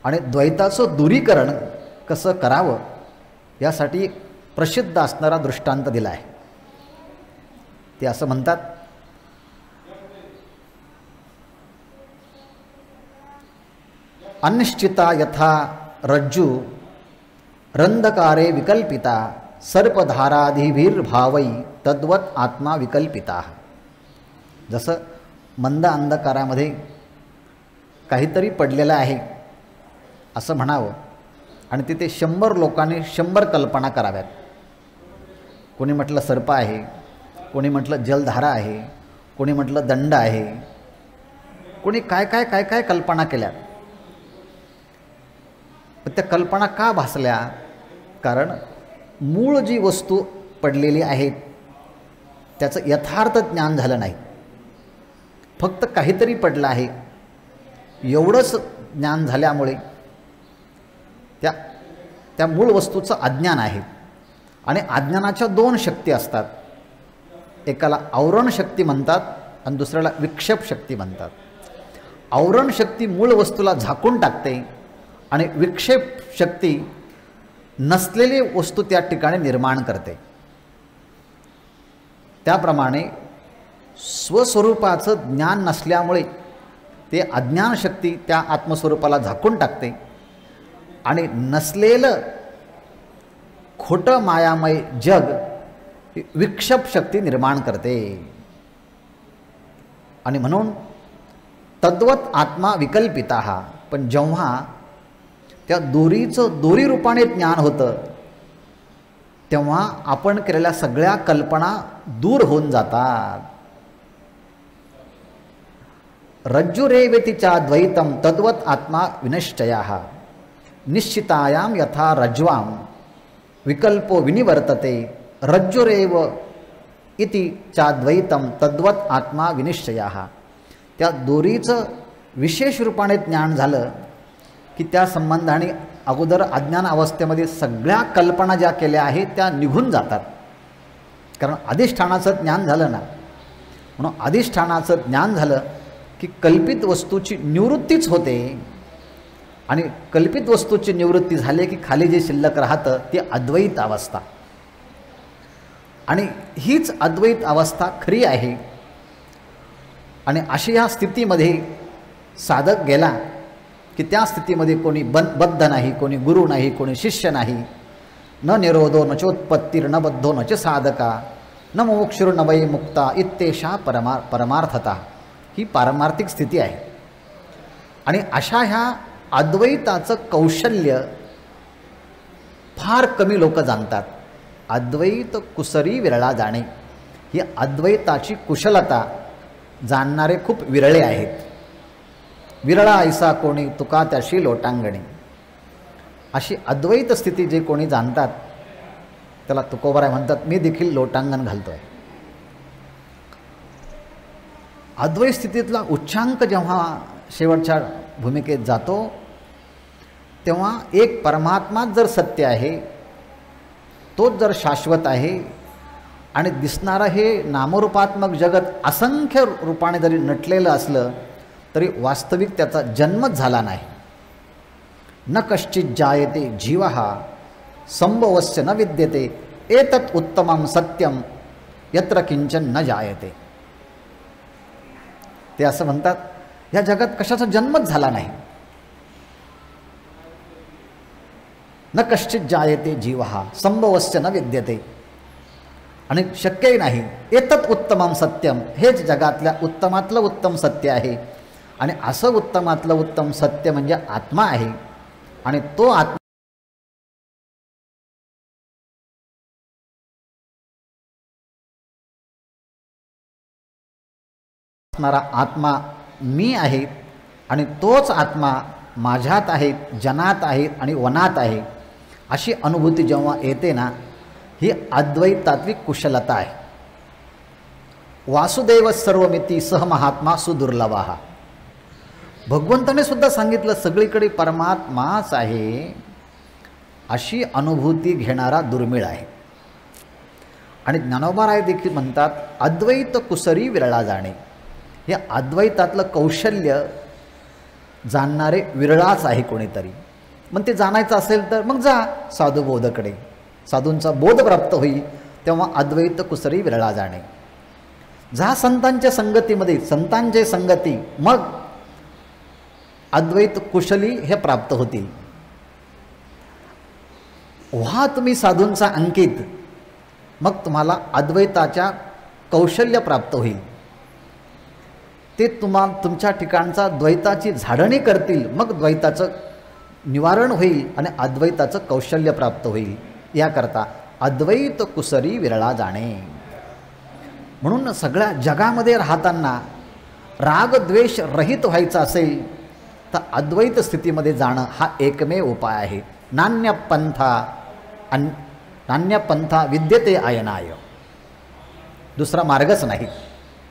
आणि द्वैताचं दूरीकरण कसं करावं यासाठी प्रसिद्ध असणारा दृष्टांत दिला आहे. ते असं म्हणतात, अनिश्चिता यथा रज्जू रंधकारे विकल्पिता सर्पधाराधिभिर्भावै तद्वत आत्मा विकल्पिता. जसं मंद अंधकारामध्ये काहीतरी पडलेलं आहे असं म्हणावं, आणि तिथे 100 लोकांनी 100 कल्पना कराव्यात. कोणी म्हटलं सर्प आहे, कोणी म्हटलं जलधारा आहे, कोणी म्हटलं दंड आहे, कोणी काय काय काय काय कल्पना केल्या. पण त्या कल्पना का भासल्या? कारण मूळ जी वस्तू पडलेली आहे त्याचं यथार्थ ज्ञान झालं नाही. फक्त काहीतरी पडलं आहे एवढंच ज्ञान झाल्यामुळे त्या त्या मूळ वस्तूचं अज्ञान आहे. आणि अज्ञानाच्या दोन शक्ती असतात, एकाला आवरण शक्ती म्हणतात आणि दुसऱ्याला विक्षेप शक्ती म्हणतात. आवरण शक्ती मूळ वस्तूला झाकून टाकते आणि विक्षेप शक्ती नसलेली वस्तू त्या ठिकाणी निर्माण करते. त्याप्रमाणे स्वस्वरूपाचं ज्ञान नसल्यामुळे ते अज्ञान शक्ती त्या आत्मस्वरूपाला झाकून टाकते आणि नसलेलं खोटं मायामय जग विक्षेप शक्ती निर्माण करते. आणि म्हणून तद्वत आत्मा विकल्पिता हा. पण जेव्हा त्या दोरीचं दोरी रूपाने ज्ञान होतं तेव्हा आपण केलेल्या सगळ्या कल्पना दूर होऊन जातात. रज्जुरेवेतीच्या द्वैतम तद्वत आत्मा विनश्चया निश्चितायाम यथा रज्ज्वाम विकल्पो विनिवर्तते रज्जुरेव इति चा द्वैतम तद्वत आत्मा विनिश्चया. त्या दोरीचं विशेष रूपाने ज्ञान झालं की त्या संबंधाने अगोदर अज्ञान अवस्थेमध्ये सगळ्या कल्पना ज्या केल्या आहेत त्या निघून जातात. कारण अधिष्ठानाचं ज्ञान झालं ना. म्हणून अधिष्ठानाचं ज्ञान झालं की कल्पित वस्तूची निवृत्तीच होते. आणि कल्पित वस्तूची निवृत्ती झाली की खाली जे शिल्लक राहतं ती अद्वैत अवस्था. आणि हीच अद्वैत अवस्था खरी आहे. आणि अशा या स्थितीमध्ये साधक गेला की त्या स्थितीमध्ये कोणी बद्ध नाही, कोणी गुरु नाही, कोणी शिष्य नाही. न निरोधो न चोत्पत्तीर न बद्धो न च साधका न मोक्षुर न वै मुक्ता इत्येषा परमार्थता. ही पारमार्थिक स्थिती आहे. आणि अशा ह्या अद्वैताचं कौशल्य फार कमी लोक जाणतात. अद्वैत कुसरी विरळा जाणे, ही अद्वैताची कुशलता जाणणारे खूप विरळे आहेत. विरळा ऐसा कोणी तुका त्याशी लोटांगणी. अशी अद्वैत स्थिती जे कोणी जाणतात त्याला तुकोबाराय म्हणतात मी देखील लोटांगण घालतोय. अद्वैत स्थितीतला उच्चांक जेव्हा शेवटच्या भूमिकेत जातो तेव्हा एक परमात्माच जर सत्य आहे, तोच जर शाश्वत आहे आणि दिसणारं हे नामरूपात्मक जगत असंख्य रूपाने जरी नटलेलं असलं तरी वास्तविक त्याचा जन्मच झाला नाही. न कश्चित जायते जीवः संभवस्य न विद्यते एतत् उत्तमं सत्यम यत्र किंचन न जायते. ते असं म्हणतात या जगात कशाचा जन्मच झाला नाही. न कश्चित जायते जीवः संभवस्य न विद्यते. आणि शक्यही नाही. एतत् उत्तमं सत्यम, हेच जगातल्या उत्तमातलं उत्तम सत्य आहे. आणि असं उत्तमातलं उत्तम सत्य म्हणजे आत्मा आहे. आणि तो आत्मा असणारा आत्मा मी आहे. आणि तोच आत्मा माझ्यात आहे, जनात आहे आणि वनात आहे. अशी अनुभूती जेव्हा येते ना, ही अद्वैतात्विक कुशलता आहे. वासुदेव सर्वमिती सह महात्मा सुदुर्लभः. भगवंताने सुद्धा सांगितलं सगळीकडे परमात्माच आहे. अशी अनुभूती घेणारा दुर्मिळ आहे. आणि ज्ञानोबाराय देखील म्हणतात अद्वैत कुसरी विरळा जाणे. हे अद्वैतातलं कौशल्य जाणणारे विरळाच आहे कोणीतरी. मग ते जाणायचं असेल तर मग जा साधुबोधकडे. साधूंचा बोध प्राप्त होईल तेव्हा अद्वैत कुसरी विरळा जाणे. जा संतांच्या संगतीमध्ये, संतांचे संगती, मग अद्वैत कुशली हे प्राप्त होतील. व्हा तुम्ही साधूंचा अंकित, मग तुम्हाला अद्वैताच्या कौशल्य प्राप्त होईल. ते तुमच्या ठिकाणचा द्वैताची झाडणी करतील, मग द्वैताचं निवारण होईल आणि अद्वैताचं कौशल्य प्राप्त होईल. याकरता अद्वैत कुसरी विरळा जाणे. म्हणून सगळ्या जगामध्ये राहताना राग द्वेष रहित व्हायचं असेल तर अद्वैत स्थितीमध्ये जाणं हा एकमेव उपाय आहे. नान्यपंथा विद्यते आयनाय. दुसरा मार्गच नाही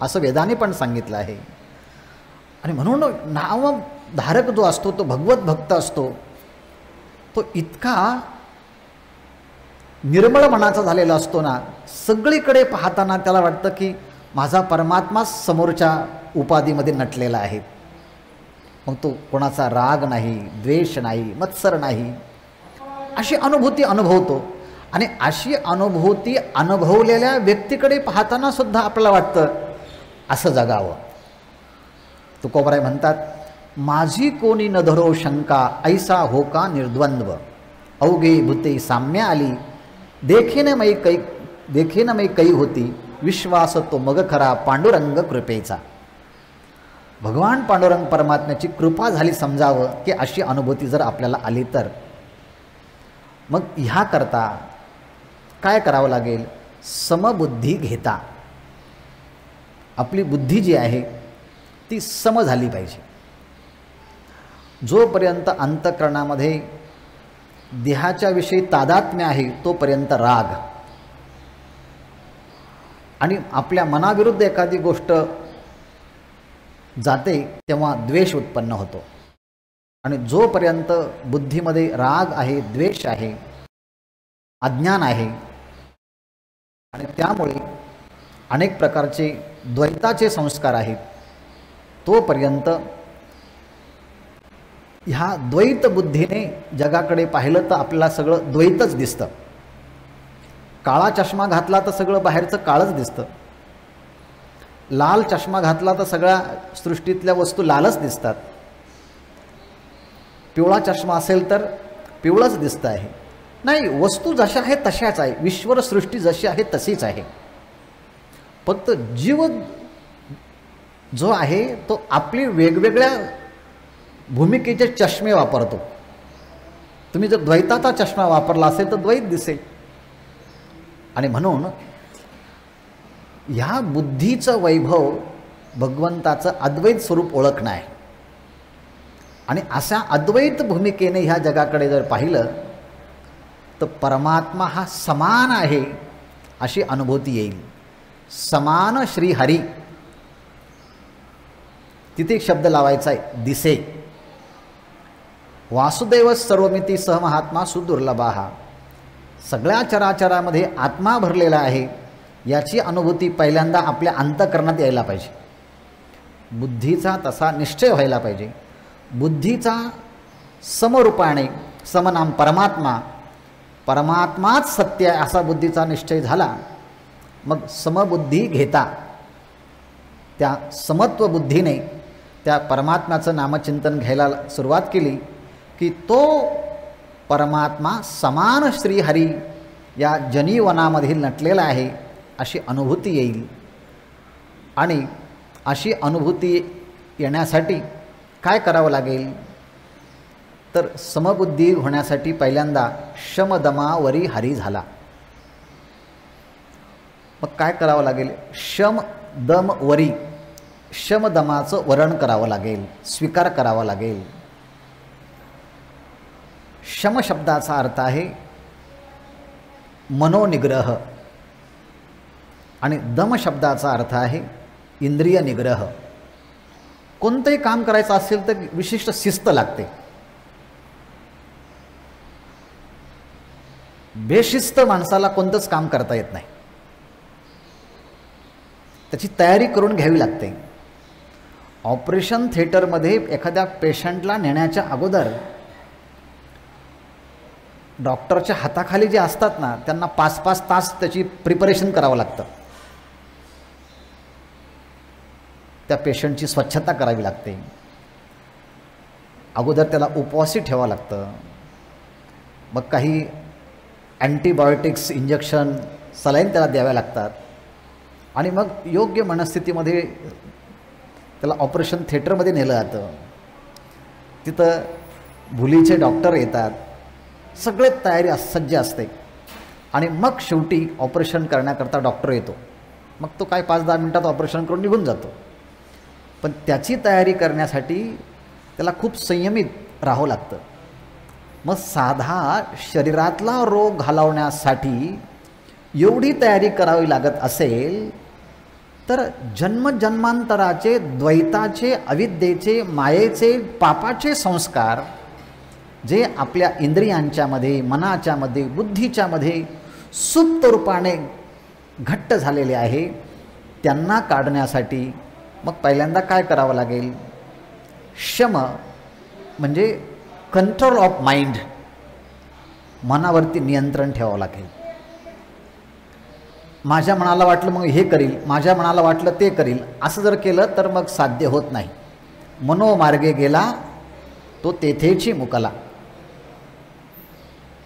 असं वेदाने पण सांगितलं आहे. आणि म्हणून धारक जो असतो तो भगवत भक्त असतो, तो इतका निर्मळ मनाचा झालेला असतो ना, सगळीकडे पाहताना त्याला वाटतं की माझा परमात्मा समोरच्या उपाधीमध्ये नटलेला आहे. मग तो कोणाचा राग नाही, द्वेष नाही, मत्सर नाही, अशी अनुभूती अनुभवतो. आणि अशी अनुभूती अनुभवलेल्या व्यक्तीकडे पाहताना सुद्धा आपल्याला वाटतं असं जगावं. तुकोबाराय म्हणतात, माझी कोणी न धरो शंका, ऐसा हो का निर्द्वंद्व, अवघे भूते साम्य आली, देखेन मै कै होती, विश्वास तो मग खरा पांडुरंग कृपेचा. भगवान पांडुरंग परमात्म्याची कृपा झाली समजावं की अशी अनुभूती जर आपल्याला आली तर मग ह्याकरता काय करावं लागेल? समबुद्धी घेता. आपली बुद्धी जी आहे ती सम झाली पाहिजे. जोपर्यंत अंतःकरणामध्ये देहाच्या विषयी तादात्म्य आहे तोपर्यंत राग, आणि आपल्या मनाविरुद्ध एखादी गोष्ट जाते तेव्हा द्वेष उत्पन्न होतो. आणि जोपर्यंत बुद्धीमध्ये राग आहे, द्वेष आहे, अज्ञान आहे, आणि त्यामुळे अनेक प्रकारचे द्वैताचे संस्कार आहेत, तोपर्यंत ह्या द्वैत बुद्धीने जगाकडे पाहिलं तर आपल्याला सगळं द्वैतच दिसतं. काळा चष्मा घातला तर सगळं बाहेरचं काळच दिसतं. लाल चष्मा घातला तर सगळ्या सृष्टीतल्या वस्तू लालच दिसतात. पिवळा चष्मा असेल तर पिवळंच दिसतं आहे. नाही, वस्तू जशा आहेत तशाच आहे. विश्वर सृष्टी जशी आहे तशीच आहे. फक्त जीव जो आहे तो आपली वेगवेगळ्या भूमिकेचे चष्मे वापरतो. तुम्ही जर द्वैताचा चष्मा वापरला असेल तर द्वैत दिसेल. आणि म्हणून ह्या बुद्धीचं वैभव भगवंताचं अद्वैत स्वरूप ओळखणं आहे. आणि अशा अद्वैत भूमिकेने ह्या जगाकडे जर पाहिलं तर परमात्मा हा समान आहे अशी अनुभूती येईल. समान श्रीहरी, तिथे एक शब्द लावायचा आहे, दिसे. वासुदेव सर्वमिती सहमहात्मा सुदुर्लभाहा. सगळ्या चराचरामध्ये आत्मा भरलेला आहे याची अनुभूती पहिल्यांदा आपल्या अंतःकरणात यायला पाहिजे. बुद्धीचा तसा निश्चय व्हायला पाहिजे. बुद्धीचा समरूपाने, समनाम परमात्मा, परमात्माच सत्य आहे असा बुद्धीचा निश्चय झाला, मग समबुद्धी घेता त्या समत्व बुद्धीने त्या परमात्म्याचं नामचिंतन घ्यायला सुरुवात केली की तो परमात्मा समान श्रीहरी या जनीवनामध्ये नटलेला आहे अशी अनुभूती येईल. आणि अशी अनुभूती येण्यासाठी काय करावं लागेल तर समबुद्धी होण्यासाठी पहिल्यांदा शमदमावरी हरी झाला. मग काय करावं लागेल? शम दम वरी, शमदमाचं वरण करावं लागेल, स्वीकार करावा लागेल. शम शब्दाचा अर्थ आहे मनोनिग्रह आणि दम शब्दाचा अर्थ आहे इंद्रिय निग्रह. कोणतंही काम करायचं असेल तर विशिष्ट शिस्त लागते. बेशिस्त माणसाला कोणतंच काम करता येत नाही. त्याची तयारी करून घ्यावी लागते. ऑपरेशन थिएटरमध्ये एखाद्या पेशंटला नेण्याच्या अगोदर डॉक्टरच्या हाताखाली जे असतात ना त्यांना 5-5 तास त्याची प्रिपरेशन करावं लागतं. त्या पेशंटची स्वच्छता करावी लागते. अगोदर त्याला उपवासी ठेवावं लागतं. मग काही अँटीबायोटिक्स, इंजेक्शन, सलाईन त्याला द्याव्या लागतात. आणि मग योग्य मनस्थितीमध्ये त्याला ऑपरेशन थिएटरमध्ये नेलं जातं. तिथं भुलीचे डॉक्टर येतात. सगळे तयारी सज्ज असते. आणि मग शेवटी ऑपरेशन करण्याकरता डॉक्टर येतो. मग तो काय 5-10 मिनटात ऑपरेशन करून निघून जातो. पण त्याची तयारी करण्यासाठी त्याला खूप संयमित राहावं लागतं. मग साधा शरीरातला रोग घालवण्यासाठी एवढी तयारी करावी लागत असेल तर जन्मजन्मांतराचे द्वैताचे, अविद्येचे, मायेचे, पापाचे संस्कार जे आपल्या इंद्रियांच्यामध्ये, मनाच्यामध्ये, बुद्धीच्यामध्ये सुप्त रूपाने घट्ट झालेले आहे, त्यांना काढण्यासाठी मग पहिल्यांदा काय करावं लागेल? शम म्हणजे कंट्रोल ऑफ माइंड, मनावरती नियंत्रण ठेवावं लागेल. माझ्या मनाला वाटलं मग हे करील, माझ्या मनाला वाटलं ते करील, असं जर केलं तर मग साध्य होत नाही. मनोमार्गे गेला तो तेथेची मुकला.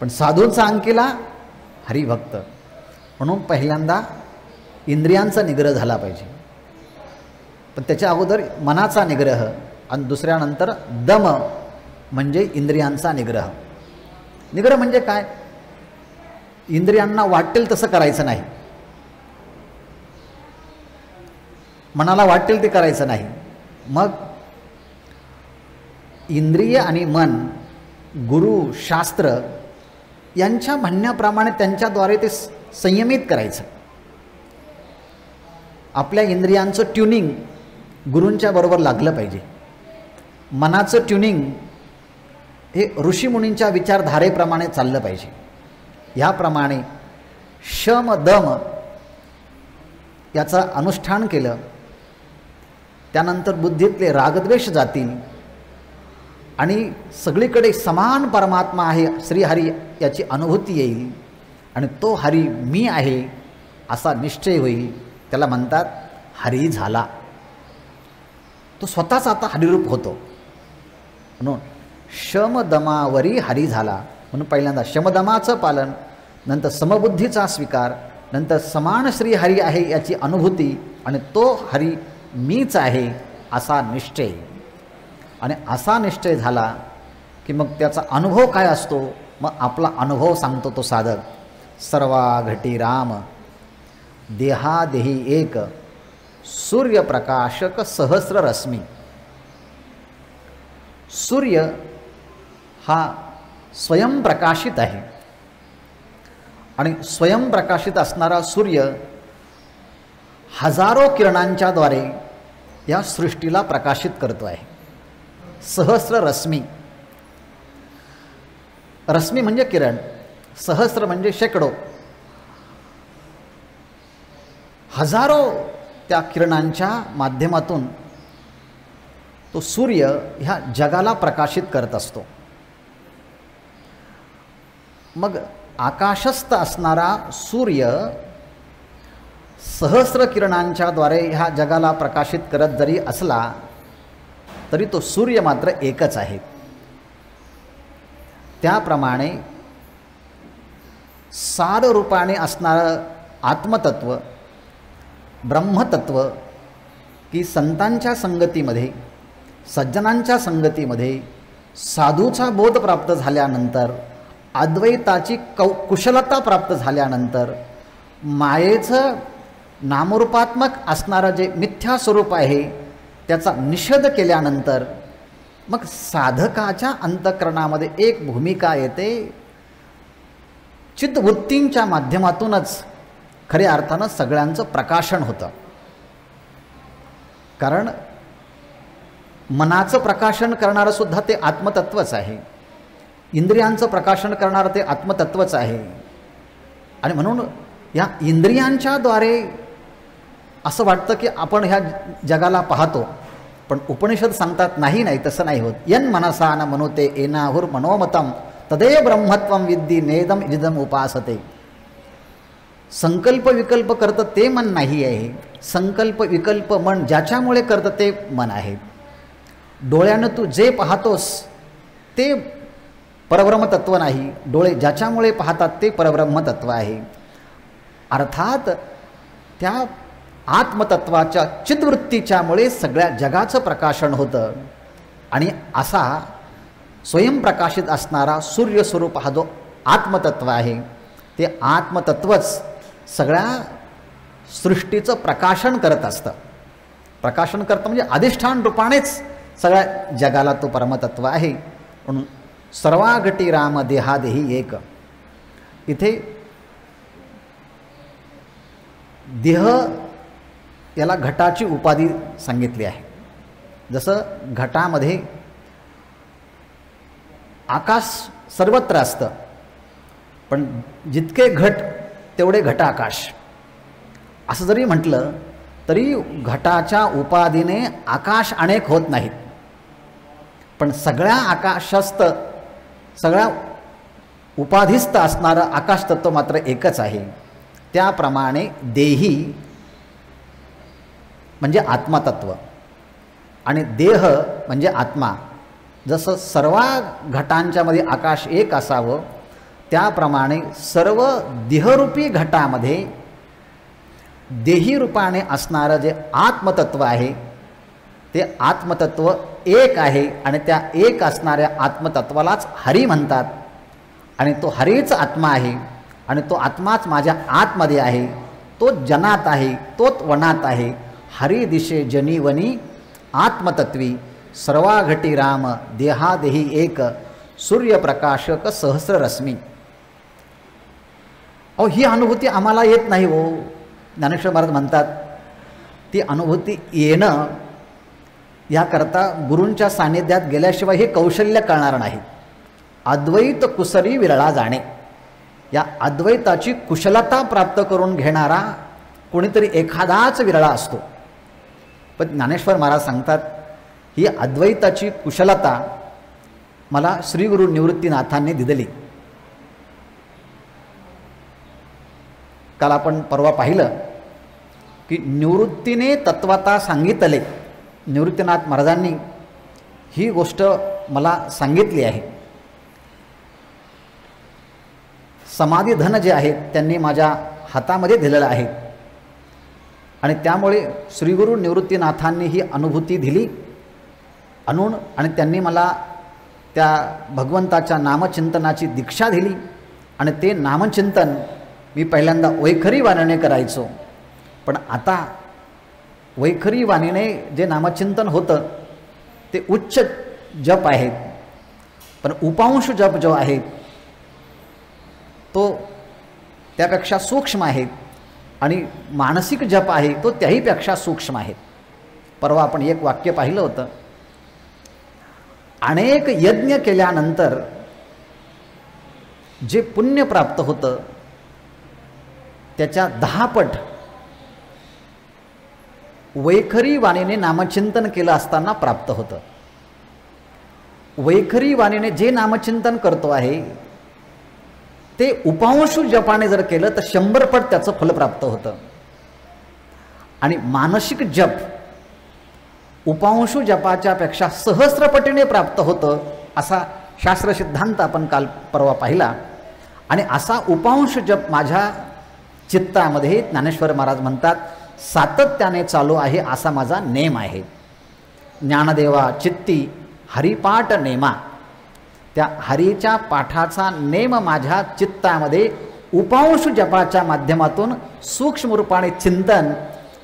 पण साधूंचा अंकिला हरिभक्त. म्हणून पहिल्यांदा इंद्रियांचा निग्रह झाला पाहिजे, पण त्याच्या अगोदर मनाचा निग्रह आणि दुसऱ्यानंतर दम म्हणजे इंद्रियांचा निग्रह. निग्रह म्हणजे काय? इंद्रियांना वाटेल तसं करायचं नाही, मनाला वाटेल ते करायचं नाही. मग इंद्रिय आणि मन गुरु शास्त्र यांच्या म्हणण्याप्रमाणे त्यांच्याद्वारे ते संयमित करायचं. आपल्या इंद्रियांचं ट्युनिंग गुरूंच्या बरोबर लागलं पाहिजे. मनाचं ट्युनिंग हे ऋषीमुनींच्या विचारधारेप्रमाणे चाललं पाहिजे. ह्याप्रमाणे शम दम याचं अनुष्ठान केलं, त्यानंतर बुद्धीतले रागद्वेष जातील आणि सगळीकडे समान परमात्मा आहे, श्रीहरी याची अनुभूती येईल आणि तो हरी मी आहे असा निश्चय होईल. त्याला म्हणतात हरी झाला. तो स्वतःच आता हरिरूप होतो. म्हणून शमदमावरी हरी झाला. म्हणून पहिल्यांदा शमदमाचं पालन, नंतर समबुद्धीचा स्वीकार, नंतर समान श्रीहरी आहे याची अनुभूती आणि तो हरी मीच आहे असा निश्चय. आणि असा निश्चय झाला की मग त्याचा अनुभव काय असतो? मग आपला अनुभव सांगतो तो साधक. सर्वा घटी राम देहादेही एक सूर्यप्रकाशक सहस्र रश्मी. सूर्य हा स्वयंप्रकाशित आहे आणि स्वयंप्रकाशित असणारा सूर्य हजारो किरणांच्याद्वारे या सृष्टीला प्रकाशित करतो आहे. सहस्र रश्मी. रश्मी म्हणजे किरण, सहस्र म्हणजे शेकडो, हजारो त्या किरणांच्या माध्यमातून तो सूर्य ह्या जगाला प्रकाशित करत असतो. मग आकाशस्थ असणारा सूर्य सहस्र किरणांच्याद्वारे ह्या जगाला प्रकाशित करत जरी असला तरी तो सूर्य मात्र एकच आहे. त्याप्रमाणे सार रूपाने असणारं आत्मतत्व, ब्रह्मतत्व की संतांच्या संगतीमध्ये, सज्जनांच्या संगतीमध्ये साधूचा बोध प्राप्त झाल्यानंतर, अद्वैताची कुशलता प्राप्त झाल्यानंतर, मायेचं नामरूपात्मक असणारं जे मिथ्या स्वरूप आहे त्याचा निषेध केल्यानंतर मग साधकाच्या अंतःकरणामध्ये एक भूमिका येते. चित्तवृत्तींच्या माध्यमातूनच खऱ्या अर्थानं सगळ्यांचं प्रकाशन होतं. कारण मनाचं प्रकाशन करणारं सुद्धा ते आत्मतत्वच आहे, इंद्रियांचं प्रकाशन करणारं ते आत्मतत्वच आहे. आणि म्हणून या इंद्रियांच्याद्वारे असं वाटतं की आपण ह्या जगाला पाहतो, पण उपनिषद सांगतात नाही नाही तसं नाही होत. यन मनसा न मनोते एनाहुर मनोमतम तदेव ब्रह्मत्वम विद्धी नेदम इदम उपासते. संकल्प विकल्प करतं ते मन नाही आहे, संकल्प विकल्प मन ज्याच्यामुळे करतं ते मन आहे. डोळ्यानं तू जे पाहतोस ते परब्रह्मतत्व नाही, डोळे ज्याच्यामुळे पाहतात ते परब्रह्मतत्व आहे. अर्थात त्या आत्मतत्वाच्या चित्तवृत्तीच्यामुळे सगळ्या जगाचं प्रकाशन होतं. आणि असा स्वयंप्रकाशित असणारा सूर्यस्वरूप हा जो आत्मतत्व आहे ते आत्मतत्वच सगळ्या सृष्टीचं प्रकाशन करत असतं. प्रकाशन करतं म्हणजे अधिष्ठान रूपानेच सगळ्या जगाला तो परमतत्व आहे. म्हणून सर्वाघटी राम देहादेही एक. इथे देह याला घटाची उपाधी सांगितली आहे. जसं घटामध्ये आकाश सर्वत्र असतं, पण जितके घट तेवढे घटाकाश असं जरी म्हटलं तरी घटाच्या उपाधीने आकाश अनेक होत नाहीत, पण सगळ्या आकाशस्थ सगळ्या उपाधिस्थ असणारं आकाश तत्व मात्र एकच आहे. त्याप्रमाणे देही म्हणजे आत्मतत्व आणि देह म्हणजे आत्मा. जसं सर्व घटांच्यामध्ये आकाश एक असावं त्याप्रमाणे सर्व देहरूपी घटामध्ये देही रूपाने असणारं जे आत्मतत्व आहे ते आत्मतत्व एक आहे आणि त्या एक असणाऱ्या आत्मतत्वालाच हरी म्हणतात. आणि तो हरीच आत्मा आहे आणि तो आत्माच माझ्या आतमध्ये आहे, तोच जनात आहे, तोच वनात आहे. हरी दिशे जनी वनी आत्मतत्वी सर्वा घटी राम देहादेही एक सूर्यप्रकाशक सहस्ररश्मी. अहो ही अनुभूती आम्हाला येत नाही हो. ज्ञानेश्वर महाराज म्हणतात ती अनुभूती येणं याकरता गुरूंच्या सान्निध्यात गेल्याशिवाय हे कौशल्य कळणार नाही. अद्वैत कुसरी विरळा जाणे, या अद्वैताची कुशलता प्राप्त करून घेणारा कोणीतरी एखादाच विरळा असतो. पण ज्ञानेश्वर महाराज सांगतात ही अद्वैताची कुशलता मला श्रीगुरु निवृत्तीनाथांनी दिलेली. काल आपण परवा पाहिलं की निवृत्तीने तत्वता सांगितले. निवृत्तीनाथ महाराजांनी ही गोष्ट मला सांगितली आहे. समाधी धन जे आहे त्यांनी माझ्या हातामध्ये दिलेलं आहे आणि त्यामुळे श्रीगुरु निवृत्तीनाथांनी ही अनुभूती दिली आणून आणि त्यांनी मला त्या भगवंताच्या नामचिंतनाची दीक्षा दिली. आणि ते नामचिंतन मी पहिल्यांदा वैखरी वाणीने करायचो, पण आता वैखरी वाणीने जे नामचिंतन होतं ते उच्च जप आहेत, पण उपांश जप जो आहे तो त्यापेक्षा सूक्ष्म आहे आणि मानसिक जप आहे तो त्याहीपेक्षा सूक्ष्म आहे. परवा आपण एक वाक्य पाहिलं होतं, अनेक यज्ञ केल्यानंतर जे पुण्य प्राप्त होतं त्याच्या 10 पट वैखरी वाणीने नामचिंतन केलं असताना प्राप्त होतं. वैखरी वाणीने जे नामचिंतन करतो आहे ते उपांशु जपाने जर केलं तर 100 पट त्याचं फल प्राप्त होतं. आणि मानसिक जप उपांशु जपाच्या पेक्षा सहस्रपटीने प्राप्त होतं असा शास्त्र सिद्धांत आपण काल परवा पाहिला. आणि असा उपांश जप माझ्या चित्तामध्ये ज्ञानेश्वर महाराज म्हणतात सातत्याने चालू आहे असा माझा नेम आहे. ज्ञानदेवा चित्ती हरिपाठ नेमा, त्या हरीच्या पाठाचा नेम माझ्या चित्तामध्ये उपांश जपाच्या माध्यमातून सूक्ष्म रूपाने चिंतन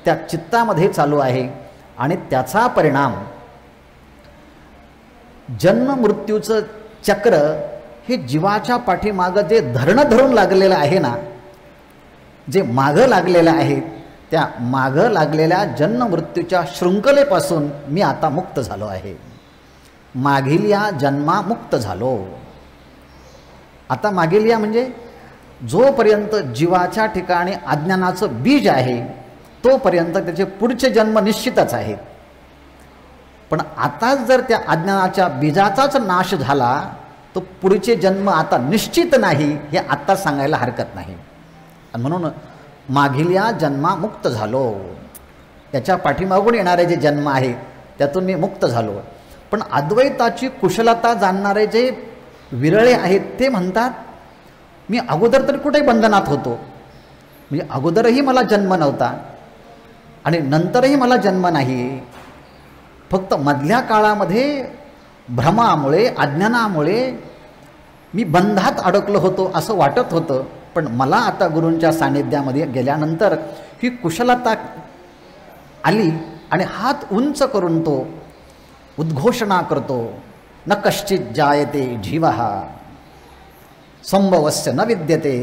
त्या चित्तामध्ये चालू आहे. आणि त्याचा परिणाम जन्म मृत्यूचं चक्र हे जीवाच्या पाठीमागं जे धरून लागलेलं आहे ना, जे मागं लागलेलं आहे त्या मागं लागलेल्या जन्म मृत्यूच्या शृंखलेपासून मी आता मुक्त झालो आहे. मागील या जन्मा मुक्त झालो. आता मागील या म्हणजे जोपर्यंत जीवाच्या ठिकाणी अज्ञानाचं बीज आहे तोपर्यंत त्याचे पुढचे जन्म निश्चितच आहेत. पण आता जर त्या अज्ञानाच्या बीजाचाच नाश झाला तो पुढचे जन्म आता निश्चित नाही हे आत्ता सांगायला हरकत नाही. आणि म्हणून मागील या जन्मा मुक्त झालो, त्याच्या पाठीमागून येणारे जे जन्म आहे त्यातून मी मुक्त झालो. पण अद्वैताची कुशलता जाणणारे जे विरळे आहेत ते म्हणतात मी अगोदर तर कुठे बंधनात होतो, म्हणजे अगोदरही मला जन्म नव्हता आणि नंतरही मला जन्म नाही. फक्त मधल्या काळामध्ये भ्रमामुळे अज्ञानामुळे मी बंधात अडकलो होतो असं वाटत होतं. पण मला आता गुरूंच्या सान्निध्यामध्ये गेल्यानंतर ही कुशलता आली आणि हात उंच करून तो उद्घोषणा करतो, न कश्चित जायते जीवः संभवस्य न विद्यते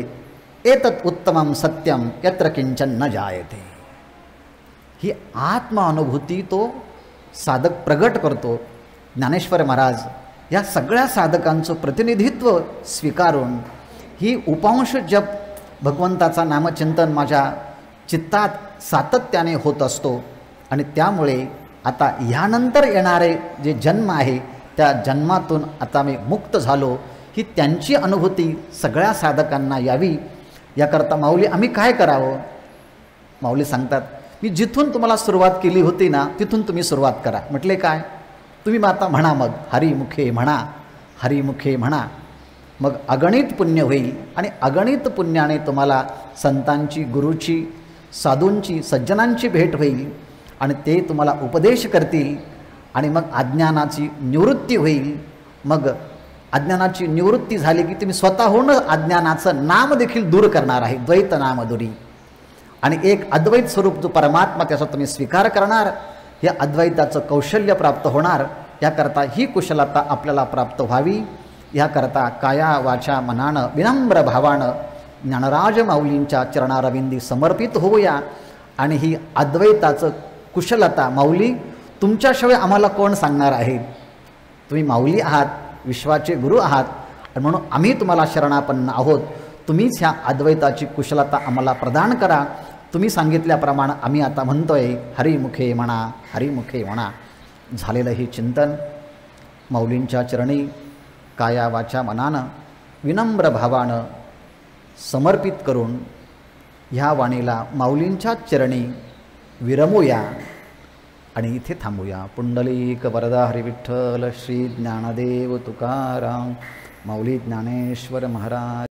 एतत् उत्तमं सत्यम यत्र किंचन न जायते. ही आत्मानुभूती तो साधक प्रगट करतो. ज्ञानेश्वर महाराज या सगळ्या साधकांचं प्रतिनिधित्व स्वीकारून ही उपांश जप भगवंताचा नामचिंतन माझ्या चित्तात सातत्याने होत असतो आणि त्यामुळे आता ह्यानंतर येणारे जे जन्म आहे त्या जन्मातून आता मी मुक्त झालो, ही त्यांची अनुभूती सगळ्या साधकांना यावी. याकरता माऊली आम्ही काय करावं? माऊली सांगतात, मी जिथून तुम्हाला सुरुवात केली होती ना तिथून तुम्ही सुरुवात करा. म्हटले काय? तुम्ही मग आता म्हणा, मग हरिमुखे म्हणा, हरिमुखे म्हणा, मग अगणित पुण्य होईल आणि अगणित पुण्याने तुम्हाला संतांची, गुरुची, साधूंची, सज्जनांची भेट होईल आणि ते तुम्हाला उपदेश करतील आणि मग अज्ञानाची निवृत्ती होईल. मग अज्ञानाची निवृत्ती झाली की तुम्ही स्वतःहून अज्ञानाचं नाम देखील दूर करणार आहे, द्वैत नामदुरी, आणि एक अद्वैत स्वरूप जो परमात्मा त्याचा तुम्ही स्वीकार करणार. या अद्वैताचं कौशल्य प्राप्त होणार. याकरता ही कुशलता आपल्याला प्राप्त व्हावी. याकरता काया वाचा मनानं विनम्र भावानं ज्ञानराज माऊलींच्या चरणारविंदी समर्पित होऊया आणि ही अद्वैताचं कुशलता माऊली तुमच्याशिवाय आम्हाला कोण सांगणार आहे? तुम्ही माऊली आहात, विश्वाचे गुरु आहात, आणि म्हणून आम्ही तुम्हाला शरणापन्न आहोत. तुम्हीच ह्या अद्वैताची कुशलता आम्हाला प्रदान करा. तुम्ही सांगितल्याप्रमाणे आम्ही आता म्हणतोय हरिमुखे म्हणा, हरिमुखे म्हणा. झालेलं हे चिंतन माऊलींच्या चरणी काया वाचा मनानं विनम्र भावानं समर्पित करून ह्या वाणीला माऊलींच्या चरणी विरमूया आणि इथे थांबूया. पुंडलिक वरदा हरी विठ्ठल श्री ज्ञानदेव तुकाराम माऊली ज्ञानेश्वर महाराज.